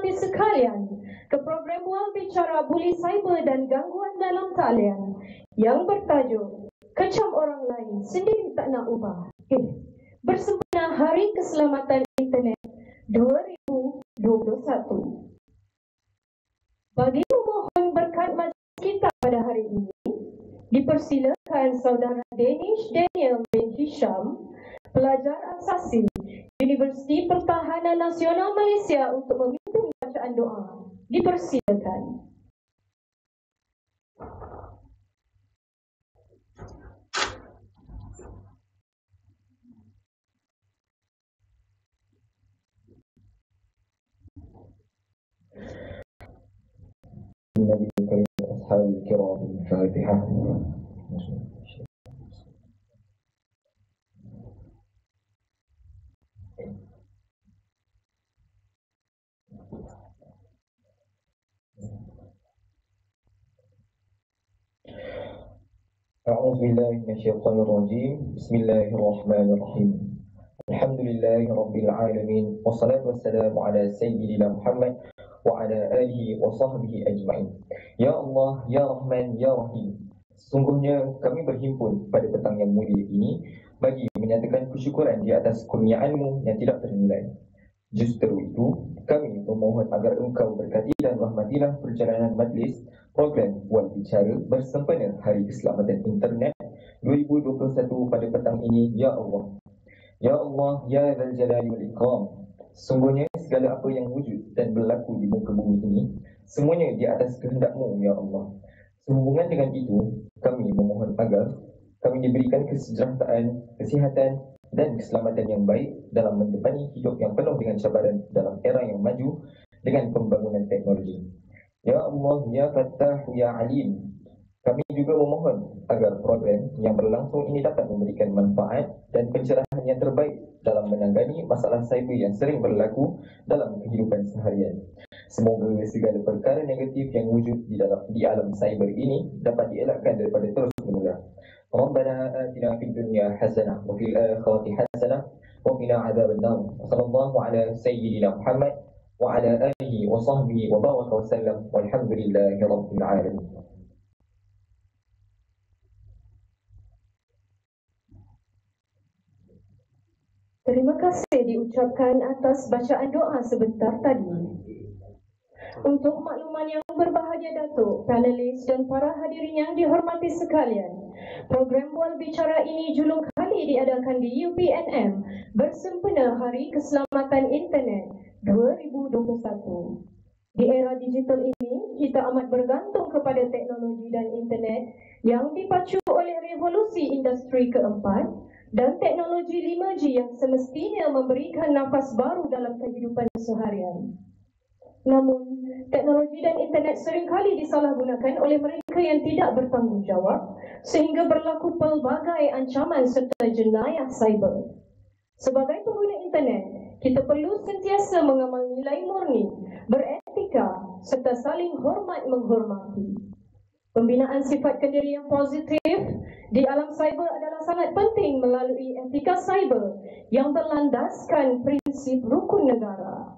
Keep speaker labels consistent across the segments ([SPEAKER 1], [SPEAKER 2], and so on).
[SPEAKER 1] dihormati sekalian, ke program Bual Bicara Buli Cyber dan Gangguan Dalam Talian yang bertajuk Kecam Orang Lain, Sendiri Tak Nak Ubah. Bersempena Hari Keselamatan Internet 2021. Bagi memohon berkat majlis kita pada hari ini, dipersilakan saudara Daniel bin Hisham, pelajar asasi Universiti Pertahanan Nasional Malaysia, untuk memimpin bacaan doa. Dipersilakan.
[SPEAKER 2] Nabi Karim Ashabil Kiram Al-Fatihah. أعوذ بالله من الشيطان الرجيم بسم الله الرحمن الرحيم الحمد لله رب العالمين والصلاة والسلام على سيدنا محمد وعلى آله وصحبه أجمعين. Ya Allah, Ya Rahman, Ya Rahim, sesungguhnya kami berhimpun pada petang yang mulia ini bagi menyatakan kesyukuran di atas kurniaan-Mu yang tidak ternilai. Justru itu, kami memohon agar Engkau berkati dan rahmatilah perjalanan majlis program Bual Bicara bersempena Hari Keselamatan Internet 2021 pada petang ini, Ya Allah. Ya Allah, Ya Dzal Jalali wal Ikram, sesungguhnya segala apa yang wujud dan berlaku di muka bumi ini, semuanya di atas kehendak-Mu, Ya Allah. Sehubungan dengan itu, kami memohon agar kami diberikan kesejahteraan, kesihatan dan keselamatan yang baik dalam mendepani hidup yang penuh dengan cabaran dalam era yang maju dengan pembangunan teknologi. Ya Allah, Ya Fattah, Ya Alim, kami juga memohon agar program yang berlangsung ini dapat memberikan manfaat dan pencerahan yang terbaik dalam menangani masalah cyber yang sering berlaku dalam kehidupan seharian. Semoga segala perkara negatif yang wujud di alam cyber ini dapat dielakkan daripada terus menular. Rabbana atina fid dunya hasanah wa fil akhirati hasanah wa qina adzabannar. Sallallahu ala sayyidina Muhammad wa ala alihi wa sahbihi wa baraka wa sallam. Walhamdulillahi rabbil alamin.
[SPEAKER 1] Terima kasih diucapkan atas bacaan doa sebentar tadi. Untuk makluman yang berbahagia Datuk, panelis dan para hadirin yang dihormati sekalian, program Bual Bicara ini julung kali diadakan di UPNM bersempena Hari Keselamatan Internet 2021. Di era digital ini, kita amat bergantung kepada teknologi dan internet yang dipacu oleh revolusi industri keempat dan teknologi 5G yang semestinya memberikan nafas baru dalam kehidupan seharian. Namun, teknologi dan internet seringkali disalahgunakan oleh mereka yang tidak bertanggungjawab sehingga berlaku pelbagai ancaman serta jenayah cyber. Sebagai pengguna internet, kita perlu sentiasa mengamal nilai murni, beretika serta saling hormat menghormati. Pembinaan sifat kendiri yang positif di alam cyber adalah sangat penting melalui etika cyber yang berlandaskan prinsip rukun negara.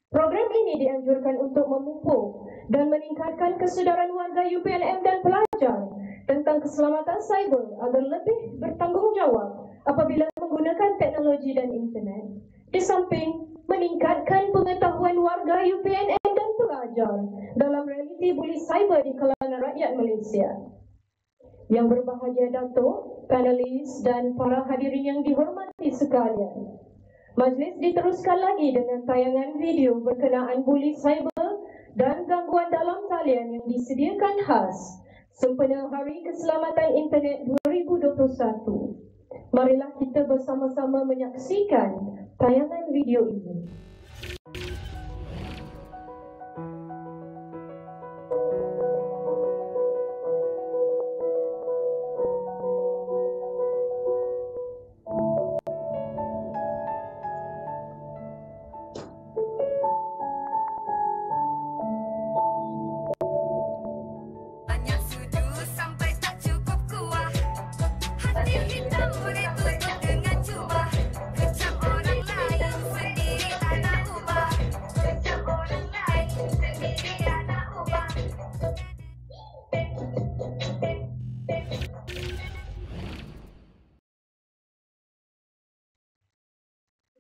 [SPEAKER 1] Program ini dianjurkan untuk memupuk dan meningkatkan kesedaran warga UPNM dan pelajar tentang keselamatan cyber agar lebih bertanggungjawab apabila menggunakan teknologi dan internet. Di samping meningkatkan pengetahuan warga UPNM dan pelajar dalam realiti buli cyber di kalangan rakyat Malaysia. Yang berbahagia Datuk, panelis dan para hadirin yang dihormati sekalian, majlis diteruskan lagi dengan tayangan video berkenaan buli cyber dan gangguan dalam talian yang disediakan khas sempena Hari Keselamatan Internet 2021. Marilah kita bersama-sama menyaksikan tayangan video ini.
[SPEAKER 3] Hitam boleh tutup dengan jubah. Kecam orang lain sendiri tak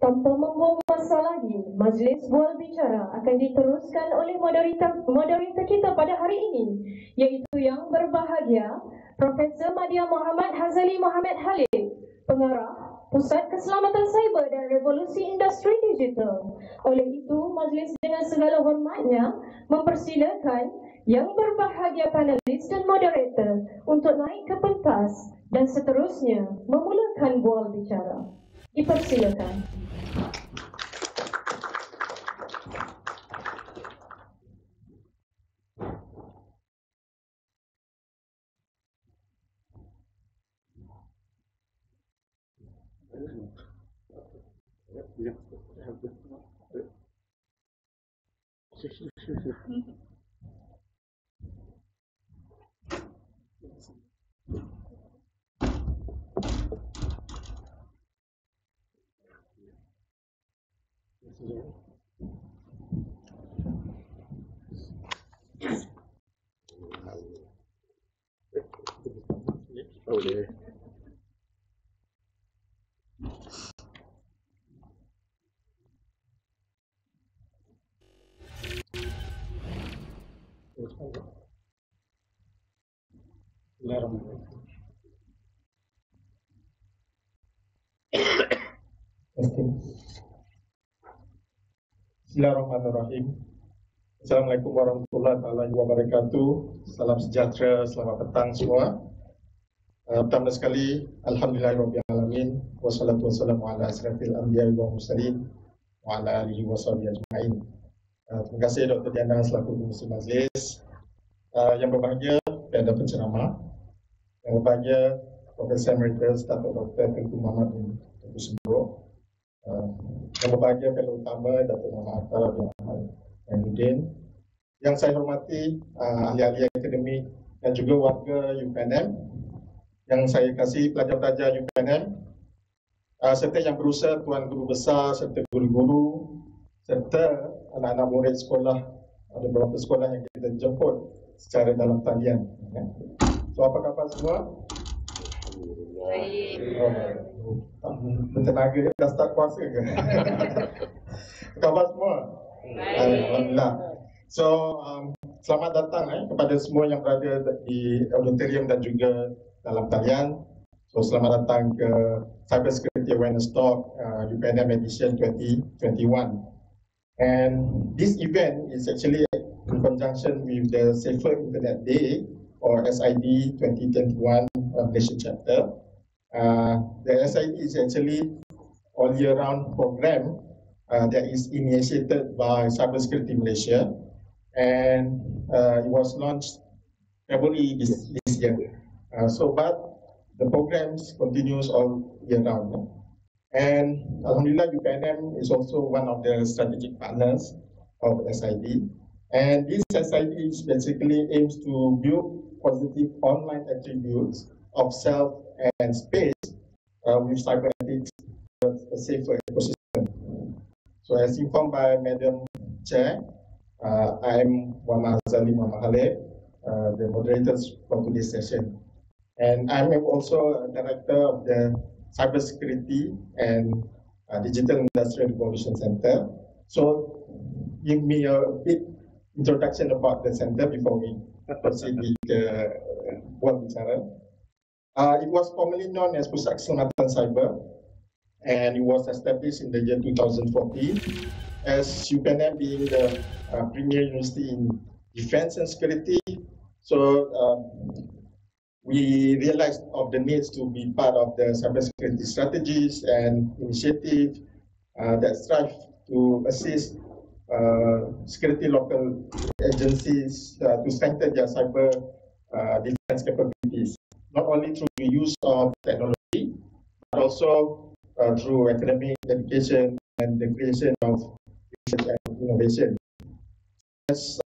[SPEAKER 1] Tanpa membuang masa lagi, majlis bual bicara akan diteruskan oleh moderator kita pada hari ini, iaitu yang berbahagia Profesor Madya Muhammad Hazali Muhammad Khalid, Pengarah Pusat Keselamatan Cyber dan Revolusi Industri Digital. Oleh itu, majlis dengan segala hormatnya mempersilakan yang berbahagia panelis dan moderator untuk naik ke pentas dan seterusnya memulakan bual bicara. Dipersilakan.
[SPEAKER 3] Bismillahirrahmanirrahim. Assalamualaikum warahmatullahi wabarakatuh. Salam sejahtera, selamat petang semua. Pertama sekali, alhamdulillahirabbil alamin wassalatu wassalamu ala asyrafil anbiya'i wal mursalin wa ala alihi washabihi ajmain. Terima kasih Dr. Diana selaku pengurusi majlis. Yang berbahagia pada penceramah, yang berbahagia Profesor Emeritus Dato' Dr. Tengku Muhammad bin Sendiri, yang berbahagia fellow utama Dato' Muhammad Akhtar bin Muhammad Yudin, yang saya hormati ahli-ahli akademik dan juga warga UPNM, yang saya kasih pelajar-pelajar UPNM, serta yang berusaha tuan guru besar serta guru-guru serta anak-anak murid sekolah. Ada beberapa sekolah yang kita jemput secara dalam talian. So apa khabar semua? Bertenaga dah start puasa ke? Khabar semua? Alhamdulillah. So selamat datang kepada semua yang berada di auditorium dan juga dalam talian. So selamat datang ke Cyber Security Awareness Talk UPNM Edition 2021. And this event is actually in conjunction with the Safer Internet Day or SID 2021 Malaysia chapter. The SID is actually all year round program that is initiated by Cyber Security Malaysia, and it was launched February this year. But the programs continues all year round. And Alhamdulillah, UPNM is also one of the strategic partners of SID. And this SID basically aims to build positive online attributes of self and space with cyber ethics, a safer ecosystem. So as informed by Madam Chair, I am Muhammad Hazali Muhammad Khalid, the moderators for today's session. And I'm also a director of the Cybersecurity and Digital Industrial Revolution Center. So give me a bit introduction about the center before we proceed with the bual bicara. It was formerly known as Pusat Keselamatan Cyber, and it was established in the year 2014 as UPNM being the premier university in defense and security. So we realized of the needs to be part of the cybersecurity strategies and initiatives that strive to assist security local agencies to strengthen their cyber defense capabilities, not only through the use of technology, but also through academic education and the creation of research and innovation. As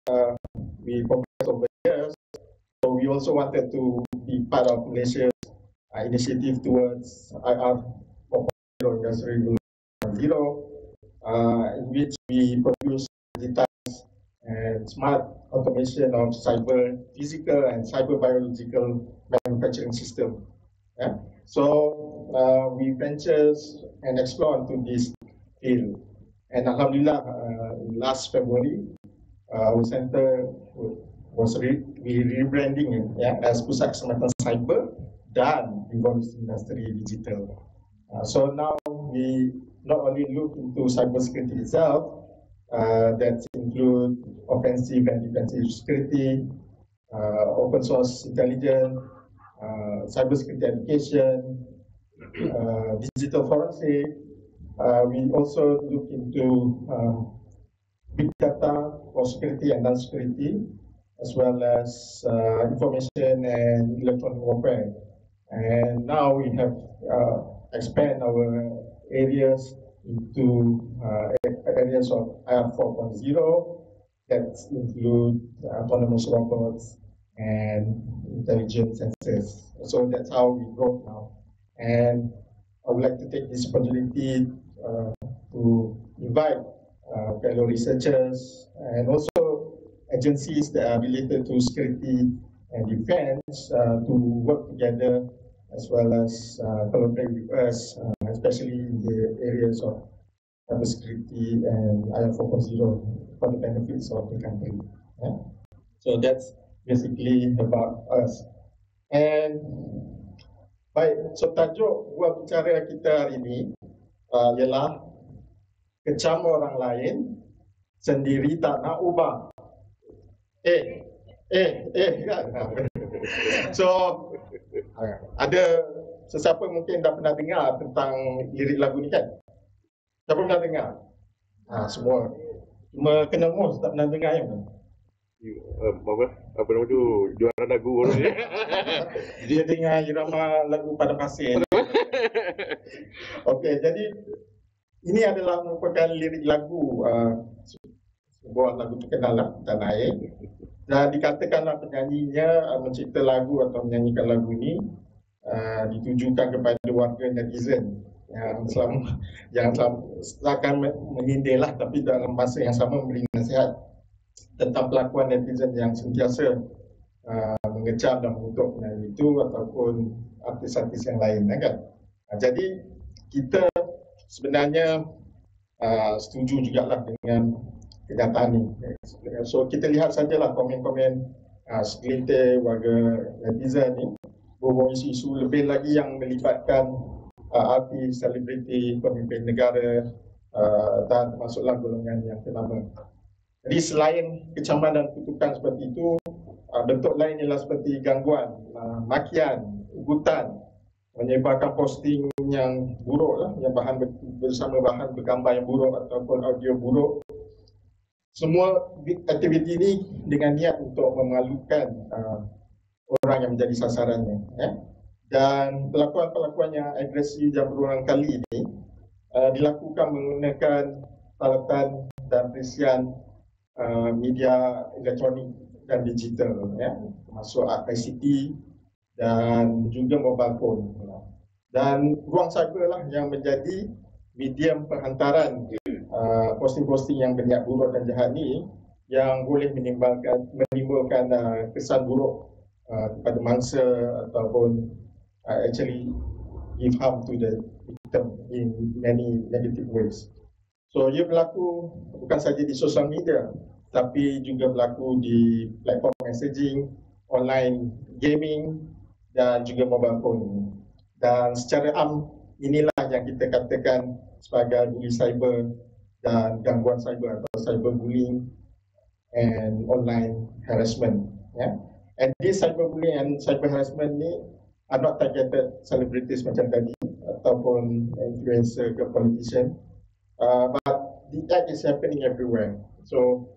[SPEAKER 3] we progress over years, so we also wanted to be part of Malaysia's initiative towards IR 4.0 Industry Revolution 1.0, in which we produce digitized and smart automation of cyber physical and cyber biological manufacturing system. So we venture and explore into this field. And Alhamdulillah, last February, our center was rebranding as Pusat Keselamatan Cyber dan Revolusi Industri Digital. So now we not only look into cybersecurity itself, that include offensive and defensive security, open source intelligence, cybersecurity education, digital forensic. We also look into big data for security and non-security, as well as information and electronic warfare. And now we have expand our areas into areas of IR 4.0 that include autonomous robots and intelligent sensors. So that's how we grow now. And I would like to take this opportunity to invite fellow researchers and also agencies that are related to security and defense to work together, as well as collaborate with us, especially in the areas of cybersecurity and IR 4.0 for the benefits of the country. Yeah? So that's basically about us. And baik, so tajuk buat bicara kita hari ini ialah Kecam orang lain, sendiri tak nak ubah. So ada sesiapa mungkin dah pernah dengar tentang lirik lagu ni kan? Siapa pernah dengar? Semua. Cuma kena mus tak pernah dengar yang
[SPEAKER 4] apa nama tu? Juara lagu orang ni.
[SPEAKER 3] Dia dengar irama lagu pada pasir. Okey, jadi ini adalah merupakan lirik lagu sebuah lagu terkenal lah, Tanah Air. Dan dikatakanlah penyanyinya mencipta lagu atau menyanyikan lagu ini ditujukan kepada warga netizen yang akan menyindir lah, tapi dalam masa yang sama memberi nasihat tentang pelakuan netizen yang sentiasa mengecam dan mengutuk penyanyi itu ataupun artis-artis yang lain, kan? Jadi kita sebenarnya setuju jugalah dengan kenyataan ini. So kita lihat sajalah komen-komen segelintir warga netizen ini berhubung isu-isu lebih lagi yang melibatkan artis, selebriti, pemimpin negara dan termasuklah golongan yang ternama. Jadi selain kecaman dan kutukan seperti itu, bentuk lain ialah seperti gangguan, makian, ugutan, menyebarkan posting yang buruk lah, yang bersama bahan bergambar yang buruk ataupun audio buruk. Semua aktiviti ini dengan niat untuk memalukan orang yang menjadi sasarannya. Dan pelakuan-pelakuan yang agresif dan berulang kali ini dilakukan menggunakan peralatan dan perisian media elektronik dan digital, termasuk ICT dan juga mobile phone. Dan ruang cyber lah yang menjadi medium perhantaran posting-posting yang berniat buruk dan jahat ni, yang boleh menimbulkan kesan buruk kepada mangsa ataupun actually give harm to the victim in many negative ways. So ia berlaku bukan saja di sosial media, tapi juga berlaku di platform messaging, online gaming dan juga mobile phone. Dan secara inilah yang kita katakan sebagai bully cyber dan gangguan cyber atau cyberbullying and online harassment. And this cyberbullying and cyber harassment ni are not targeted celebrities macam tadi ataupun influencer ke politician, but the act is happening everywhere. So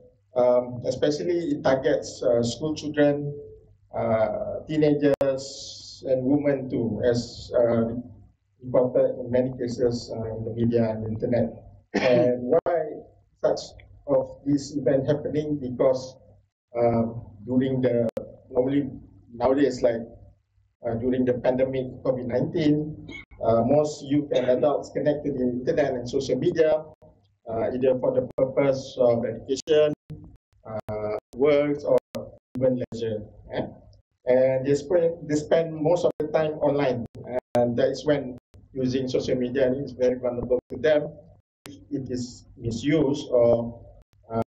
[SPEAKER 3] especially it targets school children, teenagers and women too, as reported in many cases in the media and the internet. And why such of this event happening? Because during the nowadays during the pandemic COVID-19, most youth and adults connect to the internet and social media either for the purpose of education, works, or even leisure. And they spend most of the time online, and that is when using social media is very vulnerable to them. it is misused or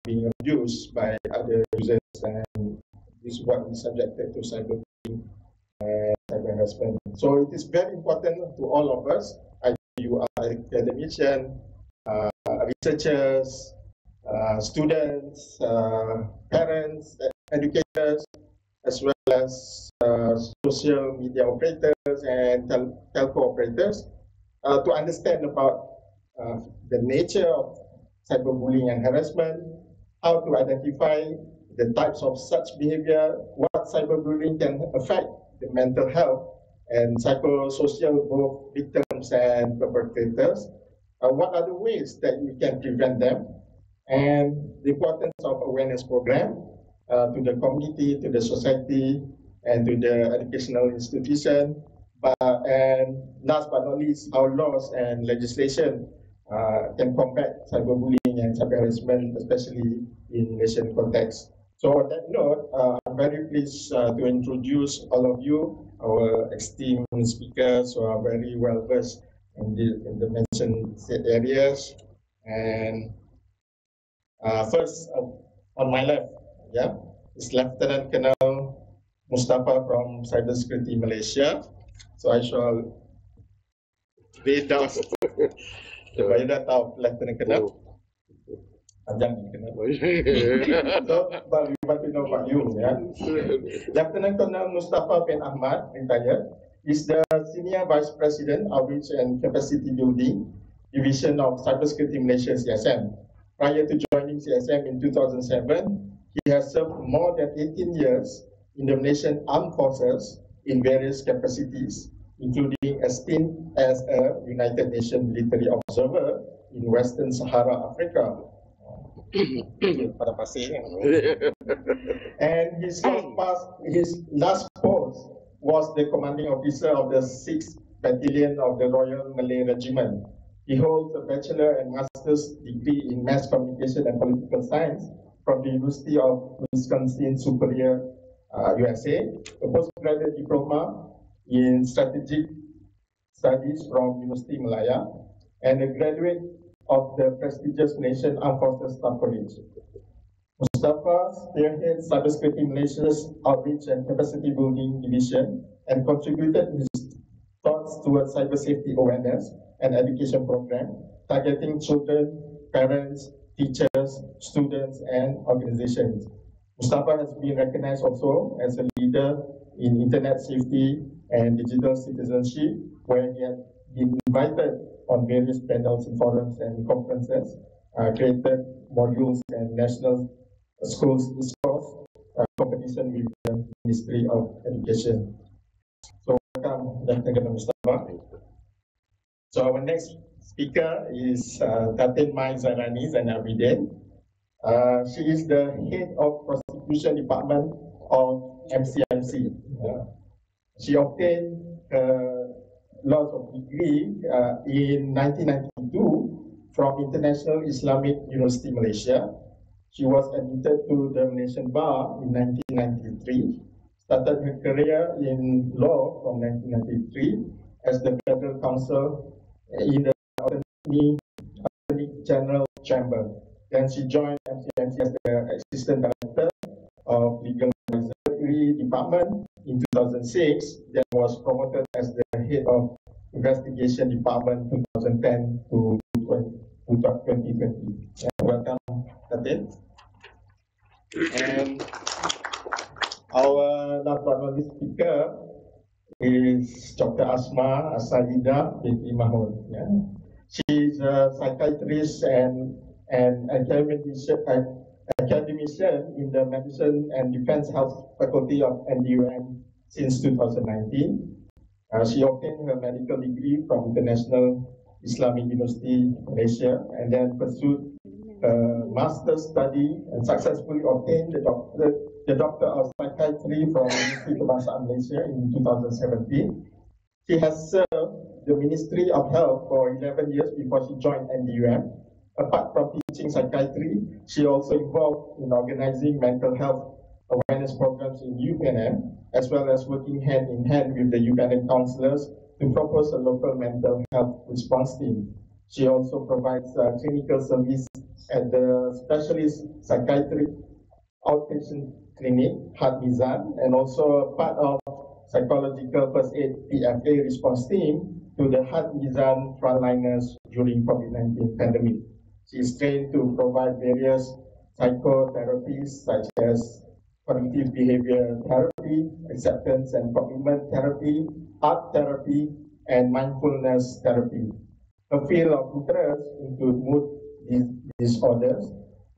[SPEAKER 3] being abused by other users, and this is what is subjected to cyberbullying and cyber harassment. So it is very important to all of us, either you are academician, researchers, students, parents, educators, as well as social media operators and telco operators, to understand about the nature of cyberbullying and harassment, how to identify the types of such behavior, what cyberbullying can affect the mental health and psychosocial both victims and perpetrators, what are the ways that we can prevent them, and the importance of awareness program to the community, to the society, and to the educational institution. And last but not least, how laws and legislation can combat cyberbullying and cyber harassment, especially in Malaysian context. So on that note, I'm very pleased to introduce all of you, our esteemed speakers who are very well versed in the mentioned areas. And first, on my left, yeah, is Lieutenant Colonel Mustafa from Cybersecurity Malaysia. So I shall read down the biodata of Lieutenant Colonel. Panjang ni Colonel. So, but we want to know about you, yeah. Lieutenant Colonel Mustafa bin Ahmad, retired, is the Senior Vice President, Outreach and Capacity Building Division of Cybersecurity Malaysia, CSM. Prior to joining CSM in 2007, he has served more than 18 years in the Malaysian Armed Forces in various capacities, including a stint as a United Nations military observer in Western Sahara, Africa. And his last post was the commanding officer of the 6th Battalion of the Royal Malay Regiment. He holds a bachelor and master's degree in mass communication and political science from the University of Wisconsin Superior, USA, a postgraduate diploma in strategic studies from University Malaya, and a graduate of the prestigious Malaysian Armed Forces Staff College. Mustafa spearheads Cybersecurity Malaysia's Outreach and Capacity Building Division and contributed his thoughts towards cyber safety awareness and education program, targeting children, parents, teachers, students, and organizations. Mustafa has been recognized also as a leader in internet safety and digital citizenship, where he has been invited on various panels, forums, and conferences, created modules and national schools discourse competition with the Ministry of Education. So welcome, Lieutenant Mustafa. So our next speaker is Datin Mai Zailani Zainabidin. She is the head of prosecution department of MCMC. She obtained her law of degree in 1992 from International Islamic University Malaysia. She was admitted to the Malaysian Bar in 1993, started her career in law from 1993 as the Federal Counsel in the Attorney General Chamber. Then she joined MCMC as the Assistant Director of Legal Advisory Department in 2006, then was promoted as the Head of Investigation Department 2010 to 2020. Welcome, Datin. And our last but not least speaker is Dr. Asma Asalida binti Mahmud. Yeah. She is a psychiatrist and academician in the Medicine and Defense Health Faculty of NDUM since 2019. She obtained her medical degree from International Islamic University Malaysia and then pursued a master's study and successfully obtained the Doctor of Psychiatry from University Kebangsaan Malaysia in 2017. She has served the Ministry of Health for 11 years before she joined NDUM. Apart from teaching psychiatry, she also involved in organizing mental health awareness programs in UPNM, as well as working hand in hand with the UPNM councillors to propose a local mental health response team. She also provides clinical service at the specialist psychiatric outpatient clinic, Heart Mizan, and also part of psychological first aid PFA response team to the Heart Mizan frontliners during COVID-19 pandemic. She is trained to provide various psychotherapies such as cognitive behavior therapy, acceptance and commitment therapy, art therapy, and mindfulness therapy. Her field of interest include mood disorders,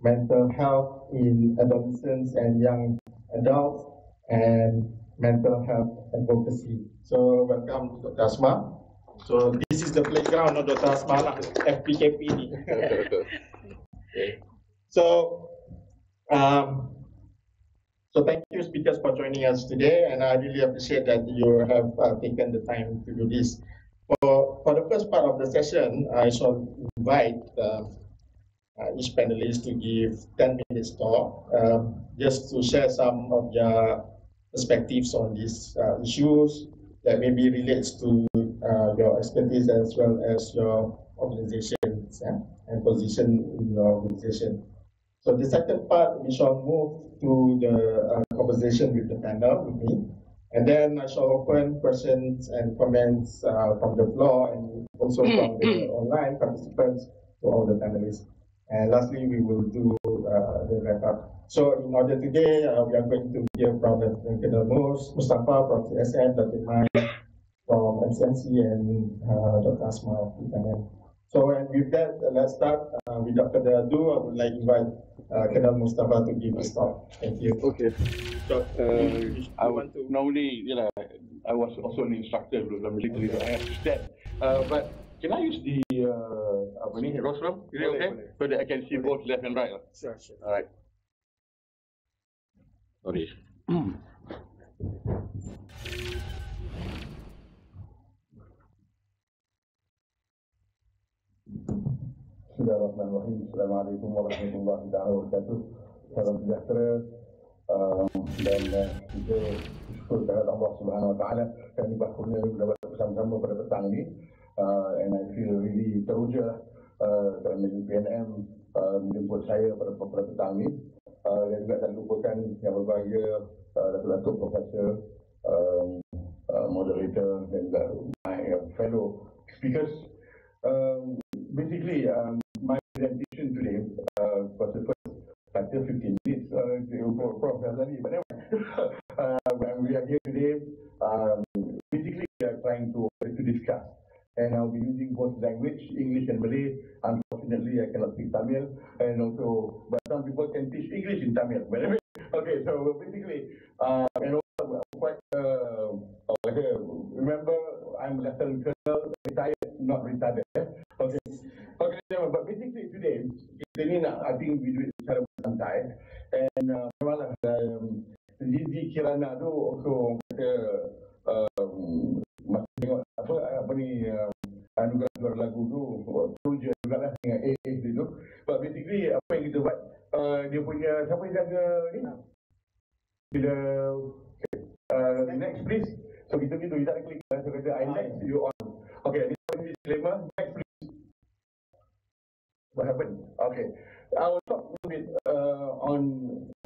[SPEAKER 3] mental health in adolescents and young adults, and mental health advocacy. So welcome Dr. Asma. So this is the playground of Dr. Asma lah, FPKP ni. So so thank you speakers for joining us today, and I really appreciate that you have taken the time to do this. For the first part of the session, I shall invite each panelist to give 10 minutes talk, just to share some of their perspectives on these issues that maybe relates to your expertise as well as your organization and position in your organization. So the second part, we shall move to the conversation with the panel with me. And then I shall open questions and comments from the floor and also from the online participants to all the panelists. And lastly, we will do the wrap up. So in order today, we are going to hear from the Colonel Mustafa from CSM, Dr. Mai from SNC, and Dr. Asma of PNM. So and with that, let's start. Without further ado, I would like to invite Colonel Mustafa to give his talk. Thank you.
[SPEAKER 4] Okay.
[SPEAKER 3] So,
[SPEAKER 4] I want to normally, I was also an instructor dalam military, so I understand. But can I use the rostrum? Is it okay? So that I can see both left and right.
[SPEAKER 3] Sure.
[SPEAKER 4] All right. Sorry.
[SPEAKER 5] Bismillahirrahmanirrahim. Assalamualaikum warahmatullahi wabarakatuh. Salam sejahtera dan kita bersyukur kepada Allah Subhanahu Wa Taala kami berkurnia dapat bersama-sama pada petang ini. And I feel really teruja kerana PNM menjemput saya pada petang ini. Dan juga tak lupakan yang berbahagia Datuk Profesor, moderator dan juga my fellow speakers. Basically, my presentation today was the first 15 minutes for Prof. Azali, but anyway, when we are here today, basically we are trying to discuss, and I'll be using both language, English and Malay. Unfortunately, I cannot speak Tamil, and also, but some people can teach English in Tamil. But anyway, okay, so basically, and also quite, remember, I'm Lieutenant Colonel, retired, not retired. Okay, but basically today, I think we do it secara santai, and memanglah di Kirana tu also kata masa tengok apa ni anugerah juara lagu tu teruja jugalah dengan AA tu. But basically apa yang kita buat, dia punya siapa yang jaga ni bila next please. So kita gitu kita klik, so kata I next you on. Okay, ini disclaimer, next please. What happened? Okay, I will talk a little bit on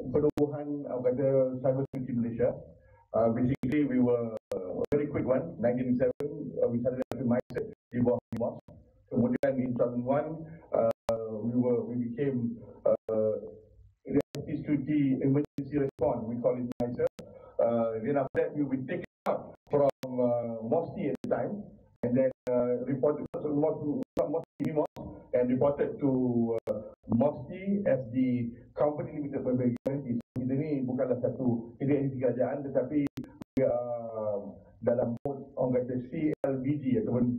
[SPEAKER 5] penubuhan cyber security Malaysia. Basically, we were a very quick one. 1997, we started as a mindset di bawah MOS. Kemudian in 2001, we became identity security emergency response. We call it MISA. Then after that, we were taken out from MOSTI at the time, and then reported and reported to MOSTI as the company limited public guarantee. Kita ni bukanlah satu entiti kerajaan, tetapi we are dalam mode orang kata CLBG ataupun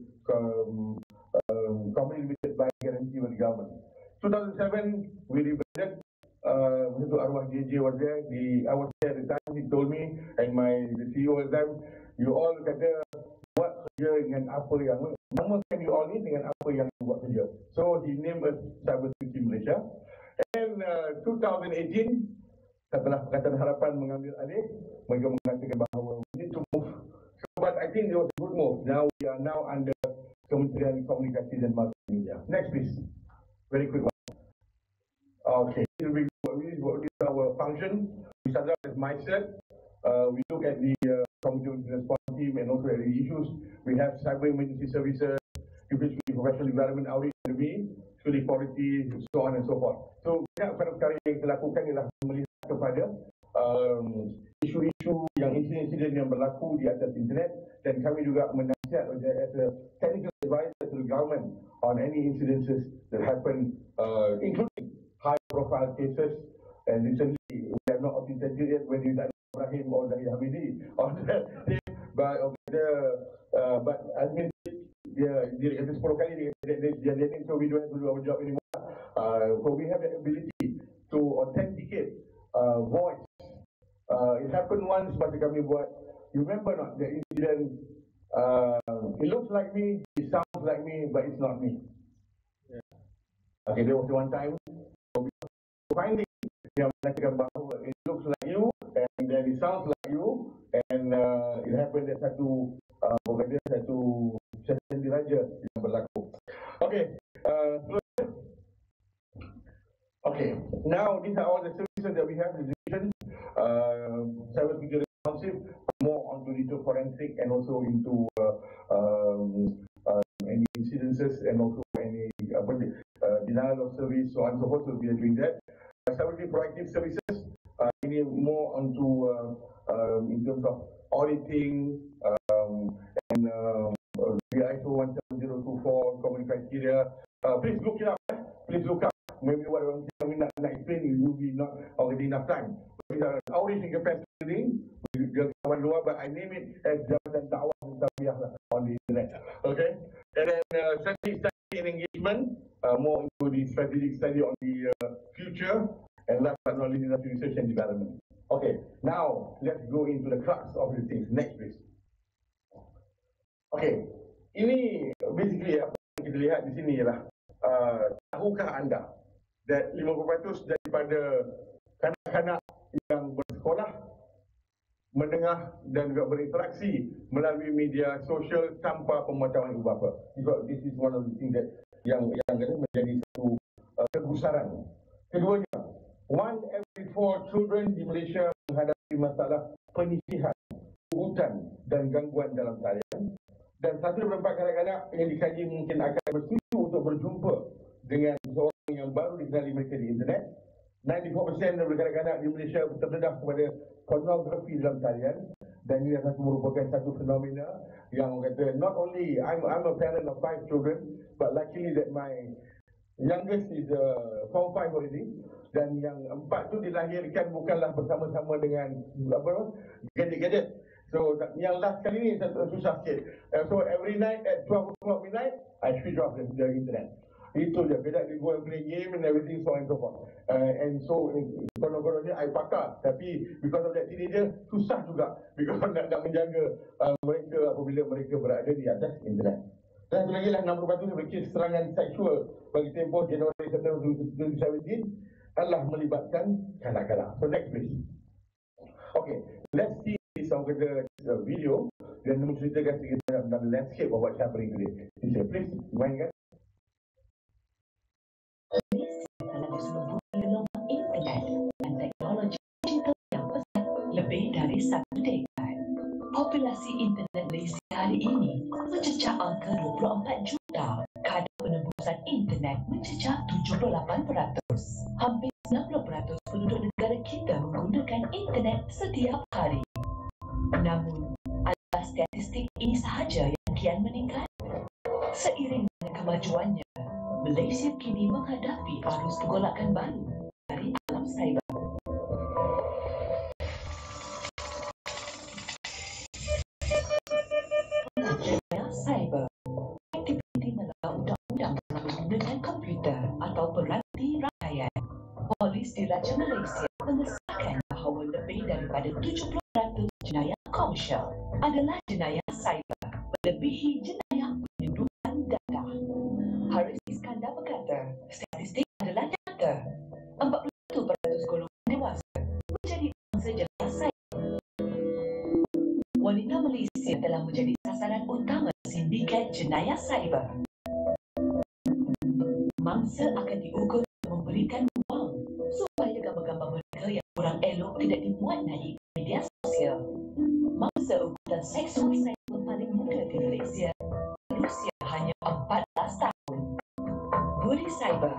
[SPEAKER 5] company limited by guarantee with government. 2007 we rebranded. Untuk arwah JJ was there. I was there at the time. He told me and the CEO at the time, you all kata buat kerja dengan apa yang namakan you all ni dengan apa yang buat kerja. So he named us Cyber Security Malaysia. And 2018 setelah Pakatan Harapan mengambil alih, mereka mengatakan bahawa we need to move. So but I think it was a good move. Now we are now under Kementerian Komunikasi dan Multimedia. Next, please. Very quick one. Okay, this is our function. We start out as mindset. We look at the community response team and also at the issues. We have cyber emergency services, professional development outreach, school equality, so on and so forth. So banyak perkara yang kita lakukan ialah melihat kepada isu-isu yang insiden-insiden yang berlaku di atas internet, dan kami juga menasihat as a technical advisor to the government on any incidences that happen, including high profile cases. And recently we have not authenticated yet whether it's Ibrahim or Zahid Hamidi on that team, but I mean dia kata 10 kali dia ni, so we don't have to do our job anymore. So we have the ability to authenticate voice. It happened once masa kami buat, you remember not the incident, it looks like me, it sounds like me, but it's not me. Okay, there was one time so we finding yang mengatakan bahawa it looks like you and then it sounds like you, and it happened at satu sendiri aja yang berlaku. Okay, okay. Now these are all the services that we have in the division. Cyber security responsive, more onto digital forensic and also into any incidences and also any denial of service, so on and so forth. So we are doing that. Cyber proactive services, ini more onto in terms of auditing and ISO 17024 common criteria. Please look it up. Please look up. Maybe what I'm nak explain you will be not already enough time. Outreach and capacity building, kawan luar, but I name it as Jabatan Dakwah dan Tarbiyah on the internet. Okay, and then strategic study and engagement, more into the strategic study on the future, and last but not least, research and development. Okay, now let's go into the crux of the things. Next, please. Okay, ini basically apa yang kita lihat di sini ialah tahukah anda that 50% daripada kanak-kanak yang bersekolah, menengah dan juga berinteraksi melalui media sosial tanpa pemantauan Ubah. This is one of the things that yang menjadi satu kegusaran. Keduanya, 1 every 4 children di Malaysia menghadapi masalah penyisihan, hutan dan gangguan dalam talian. Dan 1 daripada 4 kanak-kanak yang dikaji mungkin akan bersetuju untuk berjumpa dengan seorang yang baru dikenali mereka di internet. 94% daripada kanak-kanak di Malaysia terdedah kepada pornografi dalam talian, dan ini merupakan satu fenomena yang kata not only I'm a parent of 5 children, but luckily that my youngest is form 5 already, dan yang 4 tu dilahirkan bukanlah bersama-sama dengan gadget-gadget. So yang last kali ni susah sikit. So every night at 12 o'clock midnight I switch off the internet. Itu je, beda dia go and play game and everything, so on and so forth. And so konon-kononnya I pakar, tapi because of that teenager susah juga because nak menjaga mereka apabila mereka berada di atas internet. Dan satu lagi lah, 60% daripada kes serangan seksual bagi tempoh Januari September 2017 adalah melibatkan kanak-kanak. So next please. Okay, let's see some of the video dan menceritakan sedikit tentang landscape of what's happening today. Please mainkan.
[SPEAKER 6] Gelombang internet dan teknologi digital yang pesat lebih dari 1 dekad. Populasi internet Malaysia hari ini mencecah angka 24 juta. Kadar penembusan internet mencecah 78%. Hampir 90% penduduk negara kita menggunakan internet setiap hari. Namun, adalah statistik ini sahaja yang kian meningkat? Seiring dengan kemajuannya, Malaysia kini menghadapi arus pergolakan baru dari alam cyber. Dunia cyber, aktiviti melawan undang-undang menggunakan komputer atau peranti rangkaian. Polis Diraja Malaysia mengesahkan bahawa lebih daripada 70% jenayah komersial adalah jenayah cyber, melebihi jenayah penyelundupan data. Haris Iskandar berkata, statistik adalah nyata. 41% golongan dewasa menjadi mangsa jenayah cyber. Wanita Malaysia telah menjadi sasaran utama sindiket jenayah cyber. Mangsa akan diukur memberikan wang supaya gambar-gambar mereka yang kurang elok tidak dimuat naik di media sosial. Mangsa ukuran seksual cyber paling muda di Malaysia berusia hanya 14 tahun. Buli cyber.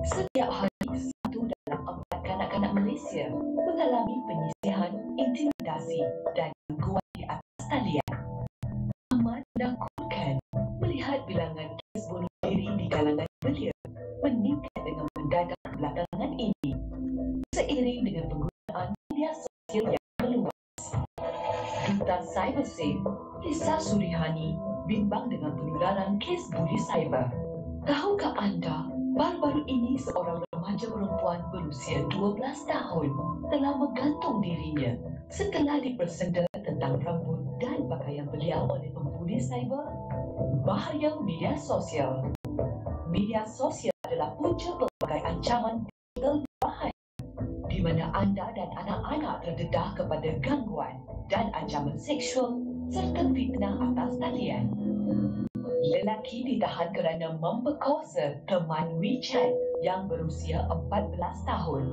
[SPEAKER 6] Setiap hari, 1 dalam 4 kanak-kanak Malaysia mengalami penyisihan, intimidasi dan gangguan di atas talian. Amat menakutkan melihat bilangan kes bunuh diri di kalangan belia meningkat dengan mendadak belakangan ini seiring dengan penggunaan media sosial yang meluas. Duta Cyber Safe, Lisa Surihani, bimbang dengan penularan kes buli cyber. Tahukah anda, baru-baru ini seorang remaja perempuan berusia 12 tahun telah menggantung dirinya setelah dipersenda tentang rambut dan pakaian beliau oleh pembuli cyber? Bahaya media sosial. Media sosial adalah punca pelbagai ancaman digital berbahaya, di mana anda dan anak-anak terdedah kepada gangguan dan ancaman seksual serta fitnah atas talian. Lelaki ditahan kerana memperkosa teman WeChat yang berusia 14 tahun.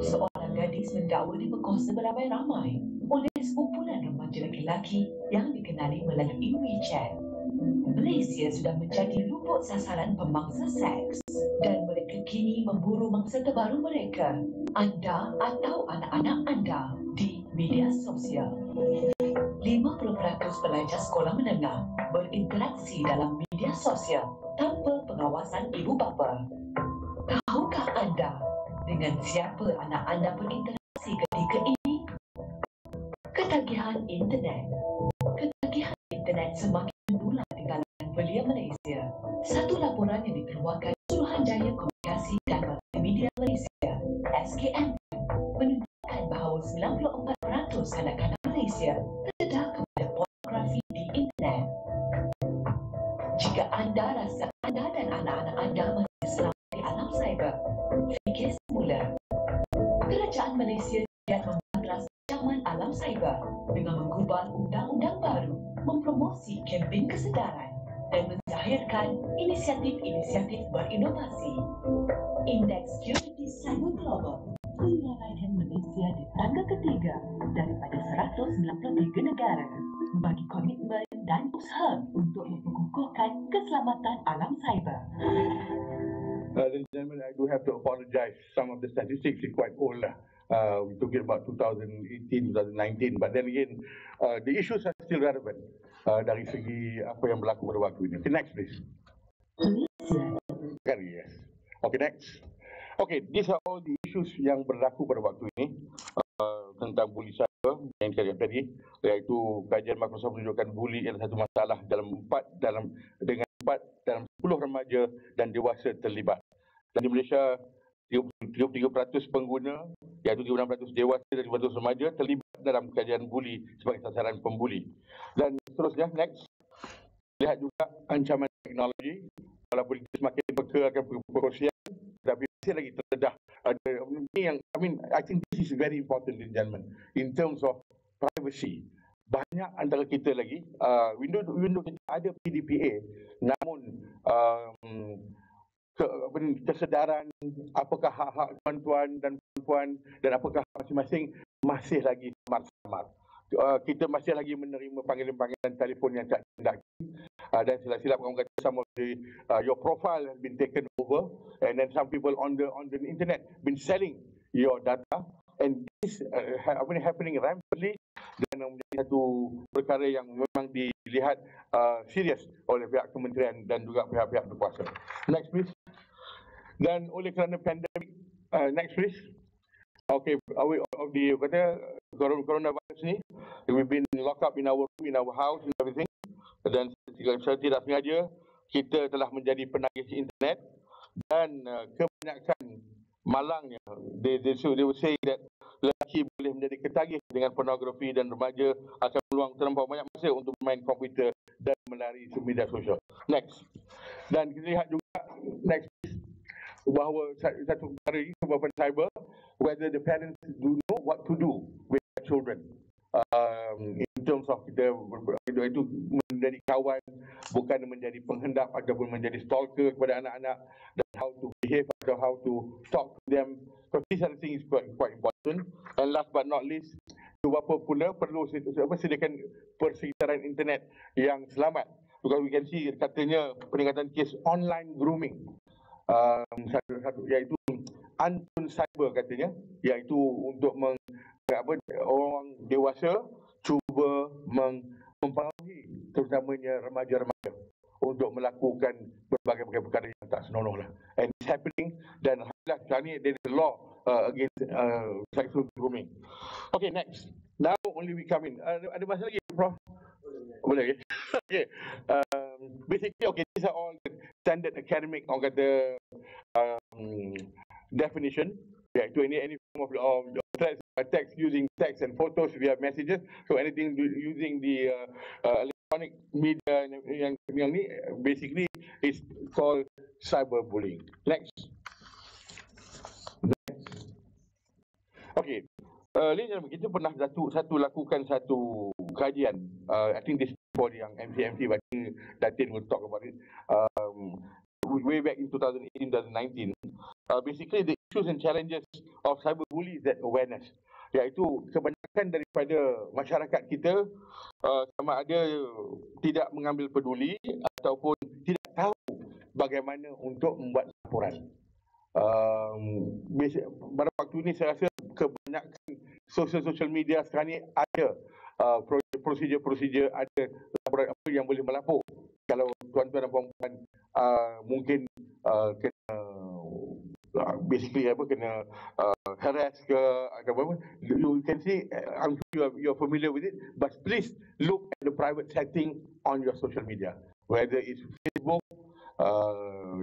[SPEAKER 6] Seorang gadis mendakwa diperkosa beramai-ramai oleh sekumpulan remaja lelaki yang dikenali melalui WeChat. Malaysia sudah menjadi lubuk sasaran pemangsa seks dan mereka kini memburu mangsa terbaru mereka, anda atau anak-anak anda di media sosial. 50% pelajar sekolah menengah berinteraksi dalam media sosial tanpa pengawasan ibu bapa. Tahukah anda dengan siapa anak anda berinteraksi ketika ini? Ketagihan internet. Ketagihan internet semakin menular di kalangan belia Malaysia. Satu laporan yang dikeluarkan Suruhanjaya Komunikasi dan Multimedia Malaysia (SKM) menunjukkan bahawa 94% anak-anak Malaysia terdedah kepada pornografi di internet. Jika anda rasa anda dan anak-anak anda masih selamat di alam cyber, fikir semula. Kerajaan Malaysia giat memangras ancaman alam cyber dengan menggubal undang-undang baru, mempromosi kempen kesedaran dan menzahirkan inisiatif-inisiatif berinovasi. Indeks Security Cyber Global menilaikan Malaysia di tangga ketiga daripada 193 negara bagi komitmen dan usaha untuk memperkukuhkan keselamatan alam cyber.
[SPEAKER 4] Ladies and gentlemen, I do have to apologize. Some of the statistics are quite old. We're talking about 2018, 2019. But then again, the issues are still relevant dari segi apa yang berlaku pada waktu ini. Okay, next please. Yes. Okay, next. Okay, these are all the issues yang berlaku pada waktu ini tentang buli cyber yang saya katakan tadi, iaitu kajian Microsoft menunjukkan buli adalah satu masalah dalam 4 dalam 10 remaja dan dewasa terlibat. Dan di Malaysia 33% pengguna, iaitu 36% dewasa dan 20% remaja terlibat dalam kajian buli sebagai sasaran pembuli. Dan seterusnya, next. Lihat juga ancaman teknologi, walaupun kita semakin peka akan perkongsian, tapi masih lagi terdedah. Ini yang, I think this is very important, ladies and gentlemen, in terms of privacy. Banyak antara kita lagi, window kita ada PDPA, namun kesedaran apakah hak-hak tuan-tuan dan puan-puan dan apakah masing-masing masih lagi samar-samar. Kita masih lagi menerima panggilan-panggilan telefon yang tak tindak. Dan silap-silap orang kata some of the your profile has been taken over, and then some people on the internet been selling your data, and this happening rampantly dan menjadi satu perkara yang memang dilihat serius oleh pihak kementerian dan juga pihak-pihak berkuasa. Next please. Dan oleh kerana pandemik, next please. Okay, of the coronavirus ni, we've been locked up in our room, in our house and everything. Dan secara tidak sengaja kita telah menjadi penagih internet dan kebanyakan malangnya they will say that lelaki boleh menjadi ketagih dengan pornografi dan remaja akan meluang terlampau banyak masa untuk bermain komputer dan melari media sosial. Next. Dan kita lihat juga next bahawa satu perkara ini kebablasan cyber, whether the parents do know what to do with their children in terms of kita itu menjadi kawan, bukan menjadi penghendap ataupun menjadi stalker kepada anak-anak, dan how to behave atau how to talk to them. So these are the things quite important. And last but not least, bapa pula perlu sediakan persekitaran internet yang selamat. Because we can see katanya peningkatan kes online grooming, iaitu antun cyber katanya, iaitu untuk orang dewasa cuba mempengaruhi terutamanya remaja-remaja untuk melakukan berbagai perkara yang tak senonoh lah. And it's happening, dan alhamdulillah sekarang ni there is a law against sexual grooming. Okay, next. Now only we come in. Ada masa lagi, Prof? Boleh, okay? Okay. Basically, okay, these are all the standard academic orang kata definition. Iaitu any form of text using text and photos via messages. So anything using the electronic media yang ni basically is called cyberbullying. Next. Okay. Kita pernah lakukan satu kajian. I think this for yang MCMC, but I think Datin will talk about it. Way back in 2018-2019. Basically, the issues and challenges of cyberbullying is that awareness. Iaitu kebanyakan daripada masyarakat kita sama ada tidak mengambil peduli ataupun tidak tahu bagaimana untuk membuat laporan. Pada waktu ini saya rasa kebanyakan social media sekarang ni ada prosedur, ada laporan apa yang boleh melapor. Kalau tuan-tuan dan puan-puan mungkin kena basically kena harass ke atau apa, you can see, I'm sure you're familiar with it, but please look at the private setting on your social media, whether it's Facebook,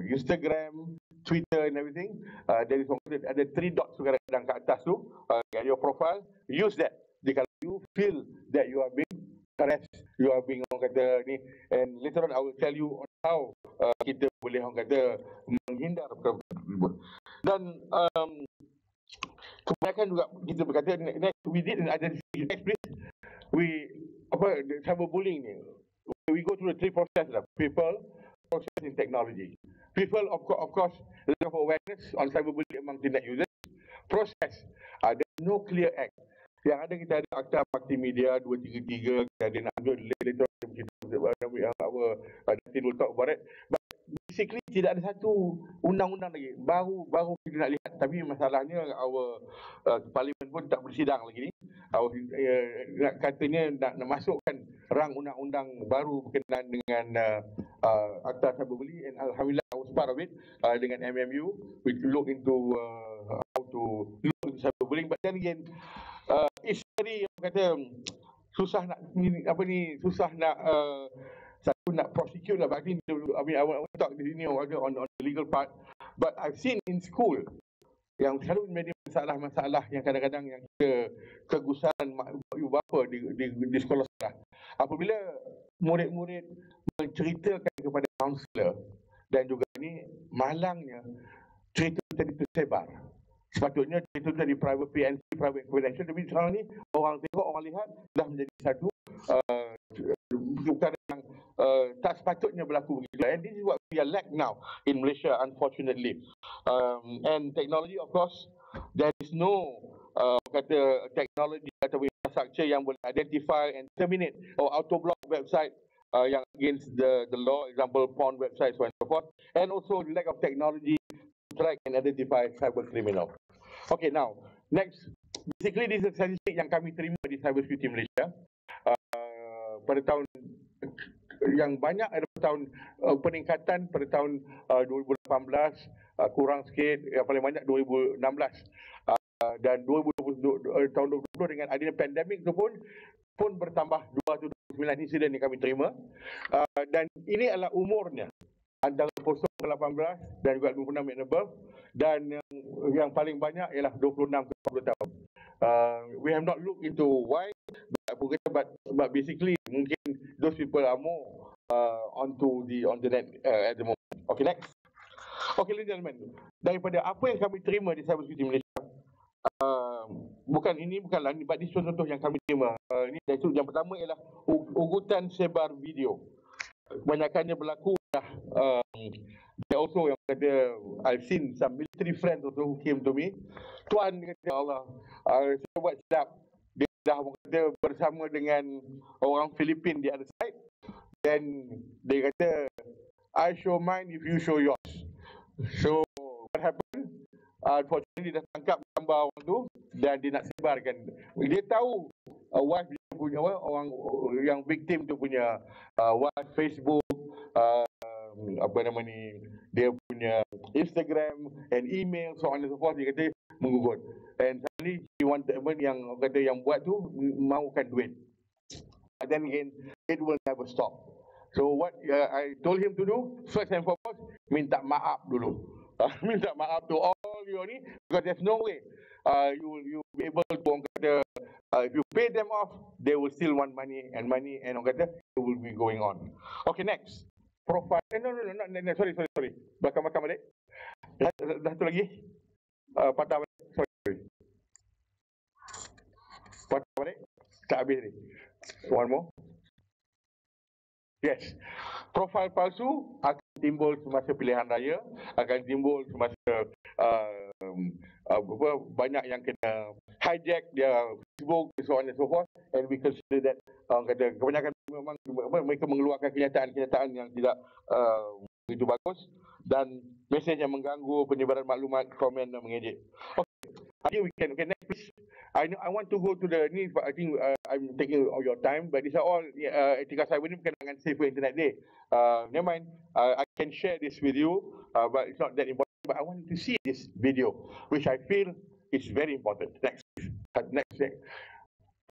[SPEAKER 4] Instagram, Twitter and everything. There is ada 3 dots kadang-kadang ke atas tu, at your profile. Use that. Kalau you feel that you are being harassed, you are being orang kata ni, and later on I will tell you on how kita boleh orang kata menghindar perkara tersebut. Dan kebanyakan juga kita berkata next we did an identification. Next please. Cyberbullying ni, we go through the 3 process lah: people, process and technology. People, of course, lack of awareness on cyberbullying among internet users. Process, there's no clear act. Yang ada kita ada Akta Multimedia 233, kita ada nak ambil later kita will talk about it. But basically tidak ada satu undang-undang lagi. Baru kita nak lihat, tapi masalahnya our parlimen pun tak bersidang lagi ni. Katanya nak masukkan rang undang-undang baru berkenaan dengan Akta Cyberbullying, and alhamdulillah I was part of it dengan MMU. We look into how to look into cyberbullying, but then again it's very susah nak prosecute lah. But I want to talk ini on the legal part. But I've seen in school yang selalu menjadi masalah yang kadang-kadang yang kegusaran ibu bapa di sekolah sekolah. Apabila murid-murid menceritakan kepada kaunselor, dan juga ni malangnya cerita tadi tersebar. Sepatutnya cerita tadi private PNC, private confidential, tapi sekarang ni orang tengok, orang lihat dah menjadi satu perkara yang tak sepatutnya berlaku begitu. And this is what we are lack now in Malaysia, unfortunately. And technology, of course, there is no technology atau infrastructure yang boleh identify and terminate or auto-block website yang against the law, example porn websites and so forth. And also the lack of technology to track and identify cyber criminal. Okay, now next, basically this is statistik yang kami terima di Cybersecurity Malaysia pada tahun yang banyak, ada tahun peningkatan pada tahun 2018, kurang sikit, yang paling banyak 2016, dan 2020, tahun 2020 dengan adanya pandemik tu pun bertambah 229 insiden yang kami terima, dan ini adalah umurnya antara 0 ke 18 dan juga 26 and above, dan yang paling banyak ialah 26 ke 40 tahun. We have not looked into why, but basically mungkin those people are more onto the net at the moment. Okay, next. Okay, ladies and gentlemen, daripada apa yang kami terima di Cybersecurity Malaysia, bukanlah ni, but ini contoh yang kami terima. Ini yang pertama ialah ugutan sebar video. Kebanyakannya berlaku there also yang kata, I've seen some military friends also who came to me. Tuan kata, Allah, saya buat sedap. Dia dah kata bersama dengan orang Filipin di other side. Then dia kata, I show mine if you show yours. So what happened? Unfortunately dia dah tangkap gambar orang tu dan dia nak sebarkan. Dia tahu wife dia punya orang yang victim tu punya wife Facebook, apa nama ni, dia punya Instagram and email, so on and so forth. Dia kata menggugut. And suddenly he wanted, yang kata yang buat tu mahukan duit. But then again, it will never stop. So what I told him to do, first and foremost, minta maaf dulu. Minta maaf to all you ni, because there's no way you be able to, orang kata, if you pay them off, they will still want money, and orang kata, it will be going on. Okay, next. Profile. No, sorry. Belakang balik. Dah satu lagi. Patah balik. Sorry. Patah balik. Tak habis ni. One more. Yes. Profil palsu akan timbul semasa pilihan raya, akan timbul semasa banyak yang kena hijack dia Facebook, so on and so forth, and we consider that kata kebanyakan memang mereka mengeluarkan kenyataan yang tidak begitu bagus dan mesej yang mengganggu penyebaran maklumat, komen dan mengejek. Okay, we can next please. I want to go to the ni, but I think I'm taking all your time, but these are all etika cyber ni bukan dengan Safe Internet Day. Never mind, I can share this with you, but it's not that important. But I want you to see this video, which I feel is very important. Next.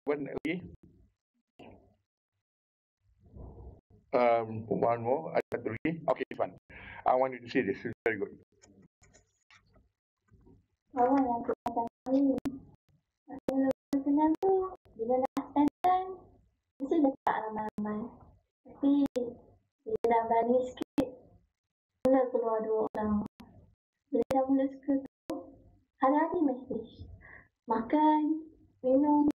[SPEAKER 4] One lagi. One more. Satu lagi. Okay, fine. I want you to see this. It's very good.
[SPEAKER 7] Kawan yang macam ni, mula-mula tu, bila nak spend time, mesti letak ramai-ramai. Tapi, bila dah berani sikit, mula keluar 2 orang. Bila dah mula suka tu, hari-hari mesej. Makan, minum,